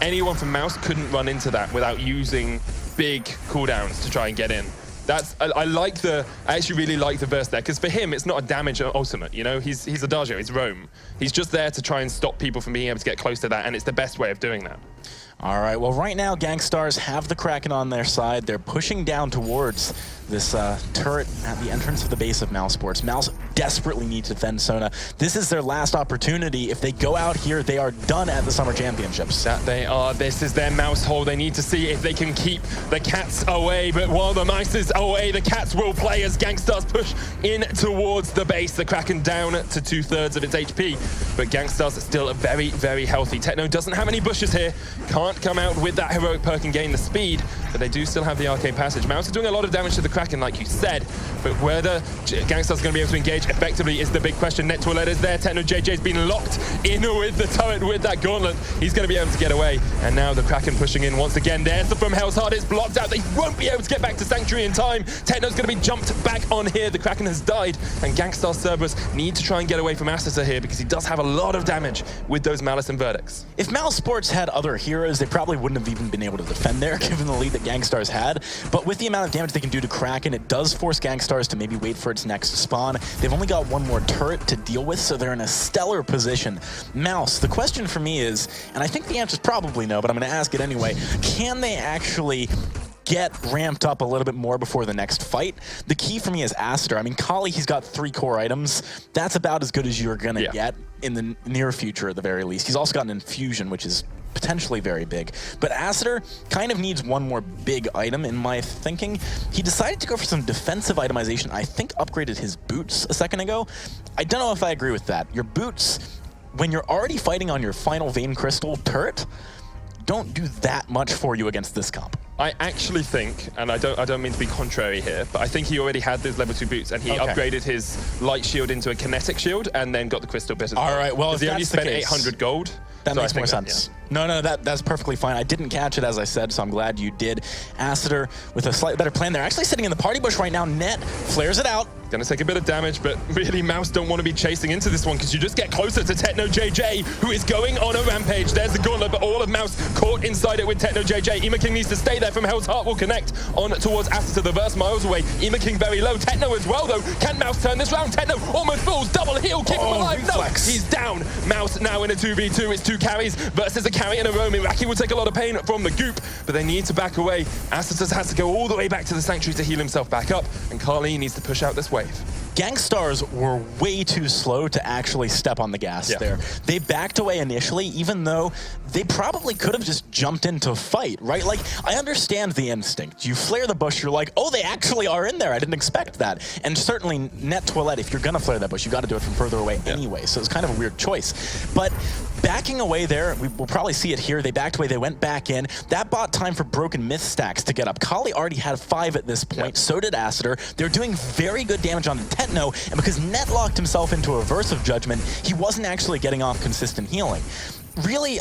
anyone from Mouse couldn't run into that without using big cooldowns to try and get in. I actually really like the verse there, because for him, it's not a damage ultimate, you know? He's Adagio, he's Roam. He's just there to try and stop people from being able to get close to that, and it's the best way of doing that. All right, well, right now, GankStars have the Kraken on their side. They're pushing down towards this turret at the entrance of the base of mousesports. Mouse desperately need to defend Sona. This is their last opportunity. If they go out here, they are done at the Summer Championships. That they are. This is their mouse hole. They need to see if they can keep the cats away, but while the mice is away, the cats will play as GankStars push in towards the base. The Kraken down to 2/3 of its HP, but GankStars are still very, very healthy. Techno doesn't have any bushes here. Can't come out with that heroic perk and gain the speed, but they do still have the Arcane Passage. Mouse is doing a lot of damage to the Kraken, like you said, but whether GankStars is going to be able to engage effectively is the big question. nettetoilette is there. TetnoJJ's been locked in with the turret with that gauntlet. He's going to be able to get away, and now the Kraken pushing in once again. There's the From Hell's Heart. It's blocked out. They won't be able to get back to Sanctuary in time. Techno's going to be jumped back on here. The Kraken has died, and GankStars Cerberus need to try and get away from Aster here because he does have a lot of damage with those Malice and Verdicts. If mousesports had other heroes, they probably wouldn't have even been able to defend there, given the lead that GankStars had. But with the amount of damage they can do to Kraken, it does force GankStars to maybe wait for its next spawn. They've only got one more turret to deal with, so they're in a stellar position. Mouse, the question for me is, and I think the answer is probably no, but I'm going to ask it anyway, can they actually get ramped up a little bit more before the next fight? The key for me is Aster. I mean, Kali, he's got 3 core items. That's about as good as you're going to get in the near future at the very least. He's also got an infusion, which is potentially very big. But Aster kind of needs one more big item in my thinking. He decided to go for some defensive itemization. I think upgraded his boots a second ago. I don't know if I agree with that. Your boots, when you're already fighting on your final Vein Crystal turret, don't do that much for you against this comp. I actually think, and I don't mean to be contrary here, but I think he already had those level 2 boots, and he upgraded his light shield into a kinetic shield, and then got the crystal bit as well. All right, well, if he only that's the spent case, 800 gold. That so makes more sense. No, that's perfectly fine. I didn't catch it, as I said, so I'm glad you did. Aster with a slightly better plan. They're actually sitting in the party bush right now. Net flares it out. Gonna take a bit of damage, but really Mouse don't want to be chasing into this one because you just get closer to TetnoJJ, who is going on a rampage. There's the gauntlet, but all of Mouse caught inside it with TetnoJJ. King needs to stay there. From Hell's Heart will connect on towards Aster to the verse, miles away. King very low. Techno as well, though. Can Mouse turn this round? Techno almost falls. Double heal. Keep him alive. Reflex. No, he's down. Mouse now in a 2v2. It's 2 carries versus a carry and a roam. Iraqi will take a lot of pain from the goop, but they need to back away. Aster has to go all the way back to the Sanctuary to heal himself back up, and Carly needs to push out this wave. GankStars were way too slow to actually step on the gas there. They backed away initially, even though they probably could have just jumped into a fight, right? Like, I understand the instinct. You flare the bush, you're like, oh, they actually are in there. I didn't expect that. And certainly, nettetoilette, if you're going to flare that bush, you got to do it from further away anyway. So it's kind of a weird choice. But backing away there, we'll probably see it here. They backed away, they went back in. That bought time for broken myth stacks to get up. Kali already had 5 at this point, so did Acitor. They're doing very good damage on Tetno, and because Net locked himself into a Verse of Judgment, he wasn't actually getting off consistent healing. Really,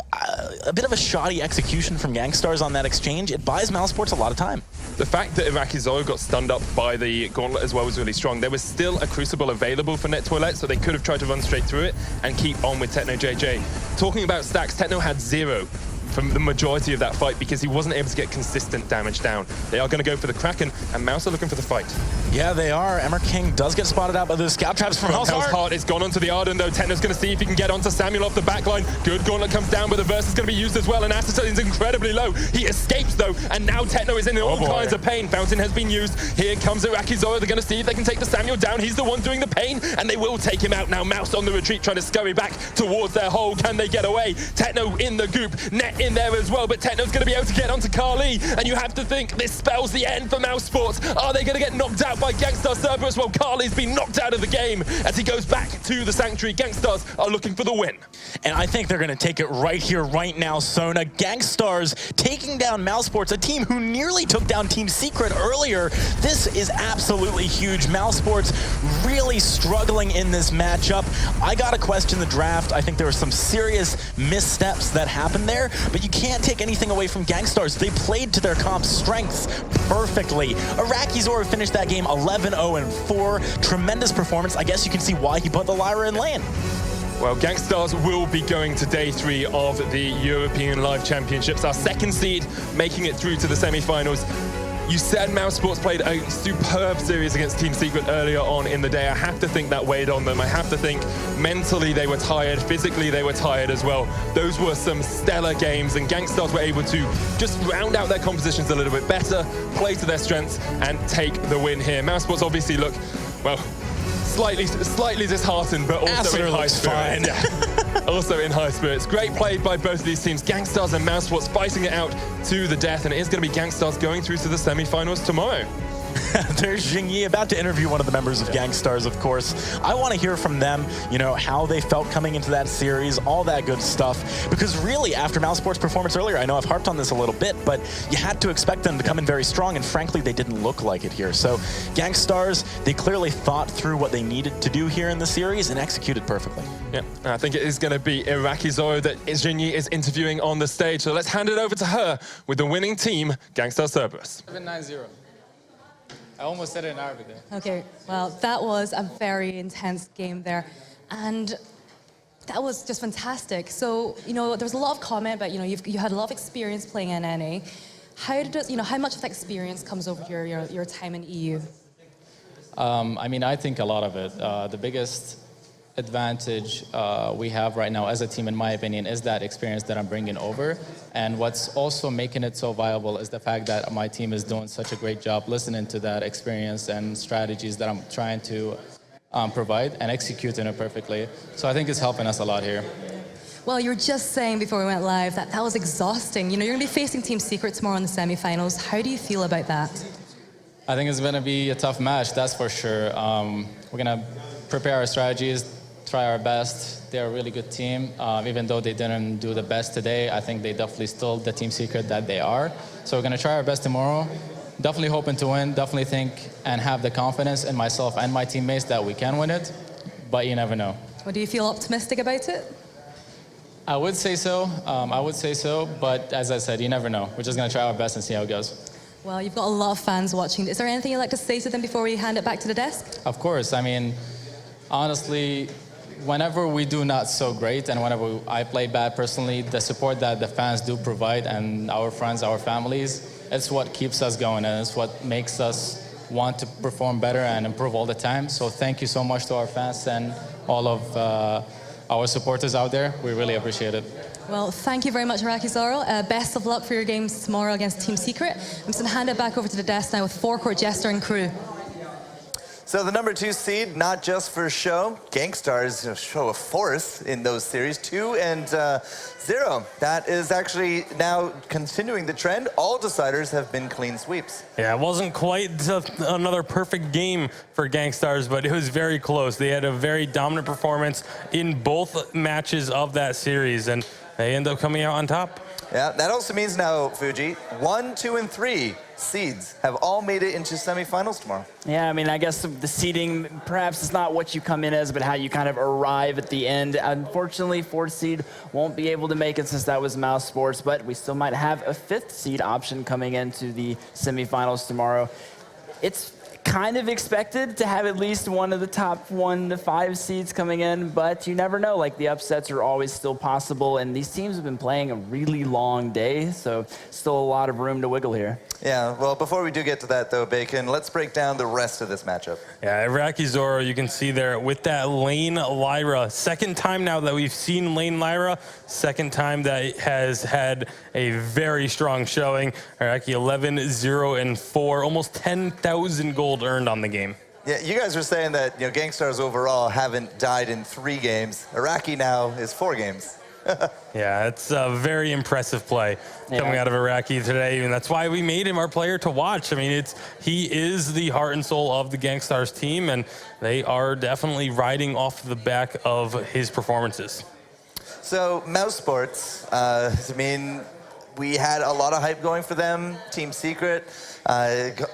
a bit of a shoddy execution from GankStars on that exchange. It buys mousesports a lot of time. The fact that IraqiZorro got stunned up by the gauntlet as well was really strong. There was still a Crucible available for nettetoilette, so they could have tried to run straight through it and keep on with TetnoJJ. Talking about stacks, Tetno had 0 from the majority of that fight because he wasn't able to get consistent damage down. They are going to go for the Kraken, and Mouse are looking for the fight. Yeah, they are. Emmer King does get spotted out by the scout traps from Hellsheart. It's gone onto the Arden, though. Tetno's going to see if he can get onto Samuel off the backline. Good gauntlet comes down, but the Verse is going to be used as well, and Acitor is incredibly low. He escapes, though, and now Tetno is in all kinds of pain. Fountain has been used. Here comes IraqiZorro. They're going to see if they can take the Samuel down. He's the one doing the pain, and they will take him out now. Mouse on the retreat, trying to scurry back towards their hole. Can they get away? Tetno in the goop. Net in there as well, but Tetno's going to be able to get onto Kali, and you have to think this spells the end for mousesports. Are they going to get knocked out by GankStars Cerberus? Well, Kali's been knocked out of the game as he goes back to the Sanctuary. GankStars are looking for the win. And I think they're going to take it right here, right now, Sona. GankStars taking down mousesports, a team who nearly took down Team Secret earlier. This is absolutely huge. Mousesports really struggling in this matchup. I got to question the draft. I think there were some serious missteps that happened there, but you can't take anything away from GankStars. They played to their comp's strengths perfectly. IraqiZorro finished that game 11-0-4. Tremendous performance. I guess you can see why he put the Lyra in lane. Well, GankStars will be going to day 3 of the European Live Championships. Our second seed making it through to the semifinals. You said mousesports played a superb series against Team Secret earlier on in the day. I have to think that weighed on them. I have to think mentally they were tired, physically they were tired as well. Those were some stellar games, and GankStars were able to just round out their compositions a little bit better, play to their strengths, and take the win here. Mousesports obviously look, well, slightly disheartened, but also in high spirits. Yeah. Also in high spirits. Great play by both of these teams. GankStars and mousesports fighting it out to the death, and it is going to be GankStars going through to the semifinals tomorrow. There's Jingyi about to interview one of the members of GankStars, of course. I want to hear from them, you know, how they felt coming into that series, all that good stuff. Because really, after mousesports' performance earlier, I know I've harped on this a little bit, but you had to expect them to come in very strong, and frankly, they didn't look like it here. So GankStars, they clearly thought through what they needed to do here in the series and executed perfectly. Yeah, I think it is going to be IraqiZorro that Jingyi is interviewing on the stage. So let's hand it over to her with the winning team, GankStars Cerberus. 7-9-0. I almost said it in Arabic there. Okay, well, that was a very intense game there. And that was just fantastic. So, you know, there was a lot of comment, but, you know, you had a lot of experience playing in NA. How much of that experience comes over to your time in EU? I mean, I think a lot of it. The biggest advantage we have right now as a team, in my opinion, is that experience that I'm bringing over. And what's also making it so viable is the fact that my team is doing such a great job listening to that experience and strategies that I'm trying to provide and executing it perfectly. So I think it's helping us a lot here. Well, you were just saying before we went live that was exhausting. You know, you're going to be facing Team Secret tomorrow in the semifinals. How do you feel about that? I think it's going to be a tough match, that's for sure. We're going to prepare our strategies, try our best. They're a really good team. Even though they didn't do the best today, I think they definitely stole the Team Secret that they are. So we're going to try our best tomorrow. Definitely hoping to win. Definitely think and have the confidence in myself and my teammates that we can win it. But you never know. Well, do you feel optimistic about it? I would say so. But as I said, you never know. We're just going to try our best and see how it goes. Well, you've got a lot of fans watching. Is there anything you'd like to say to them before we hand it back to the desk? Of course. I mean, honestly, whenever we do not so great and whenever I play bad personally, the support that the fans do provide and our friends, our families, it's what keeps us going and it's what makes us want to perform better and improve all the time. So thank you so much to our fans and all of our supporters out there. We really appreciate it. Well, thank you very much, IraqiZorro. Best of luck for your games tomorrow against Team Secret. I'm just going to hand it back over to the desk now with Forecourt Jester and crew. So the number 2 seed, not just for show, GankStars show a force in those series, 2-0. That is actually now continuing the trend. All deciders have been clean sweeps. Yeah, it wasn't quite another perfect game for GankStars, but it was very close. They had a very dominant performance in both matches of that series, and they end up coming out on top. Yeah, that also means now, Fuji, 1, 2, and 3 seeds have all made it into semifinals tomorrow. Yeah, I mean, I guess the seeding, perhaps it's not what you come in as, but how you kind of arrive at the end. Unfortunately, 4th seed won't be able to make it since that was mousesports, but we still might have a 5th seed option coming into the semifinals tomorrow. It's kind of expected to have at least one of the top 1 to 5 seeds coming in, but you never know. Like, the upsets are always still possible, and these teams have been playing a really long day, so still a lot of room to wiggle here. Yeah, well, before we do get to that, though, Bacon, let's break down the rest of this matchup. Yeah, IraqiZorro, you can see there with that lane Lyra. Second time now that we've seen lane Lyra. Second time that it has had a very strong showing. Iraqi 11-0-4, almost 10,000 gold earned on the game. Yeah, you guys were saying that GankStars overall haven't died in 3 games. Iraqi now is 4 games. Yeah, it's a very impressive play coming out of Iraqi today, and that's why we made him our player to watch. I mean, he is the heart and soul of the GankStars team, and they are definitely riding off the back of his performances. So, mousesports, I mean, we had a lot of hype going for them. Team Secret,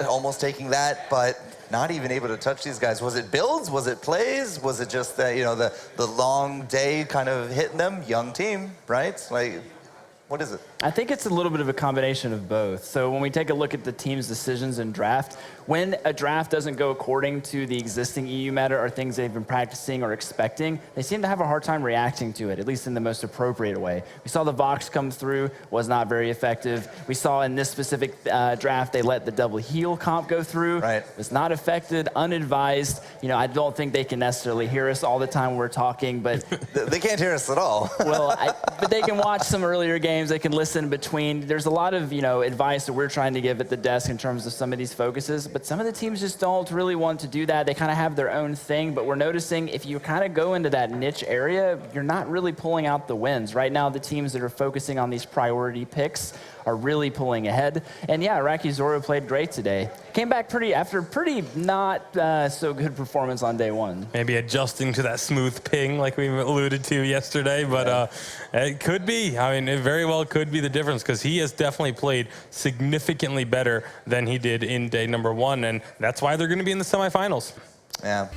almost taking that, but not even able to touch these guys. Was it builds? Was it plays? Was it just that, the long day kind of hitting them? Young team, right? Like, what is it? I think it's a little bit of a combination of both. So when we take a look at the team's decisions in draft, when a draft doesn't go according to the existing EU meta or things they've been practicing or expecting, they seem to have a hard time reacting to it, at least in the most appropriate way. We saw the Vox come through, was not very effective. We saw in this specific draft, they let the double heal comp go through. Right. Was not affected, unadvised. I don't think they can necessarily hear us all the time we're talking, but They can't hear us at all. well, but they can watch some earlier games. They can listen between. There's a lot of advice that we're trying to give at the desk in terms of some of these focuses, but some of the teams just don't really want to do that. They kind of have their own thing, but we're noticing if you kind of go into that niche area, you're not really pulling out the wins. Right now, the teams that are focusing on these priority picks are really pulling ahead. And yeah, IraqiZorro played great today. Came back after pretty not so good performance on day 1. Maybe adjusting to that smooth ping like we alluded to yesterday, but it could be. I mean, it very well could be the difference because he has definitely played significantly better than he did in day number 1, and that's why they're going to be in the semifinals. Yeah.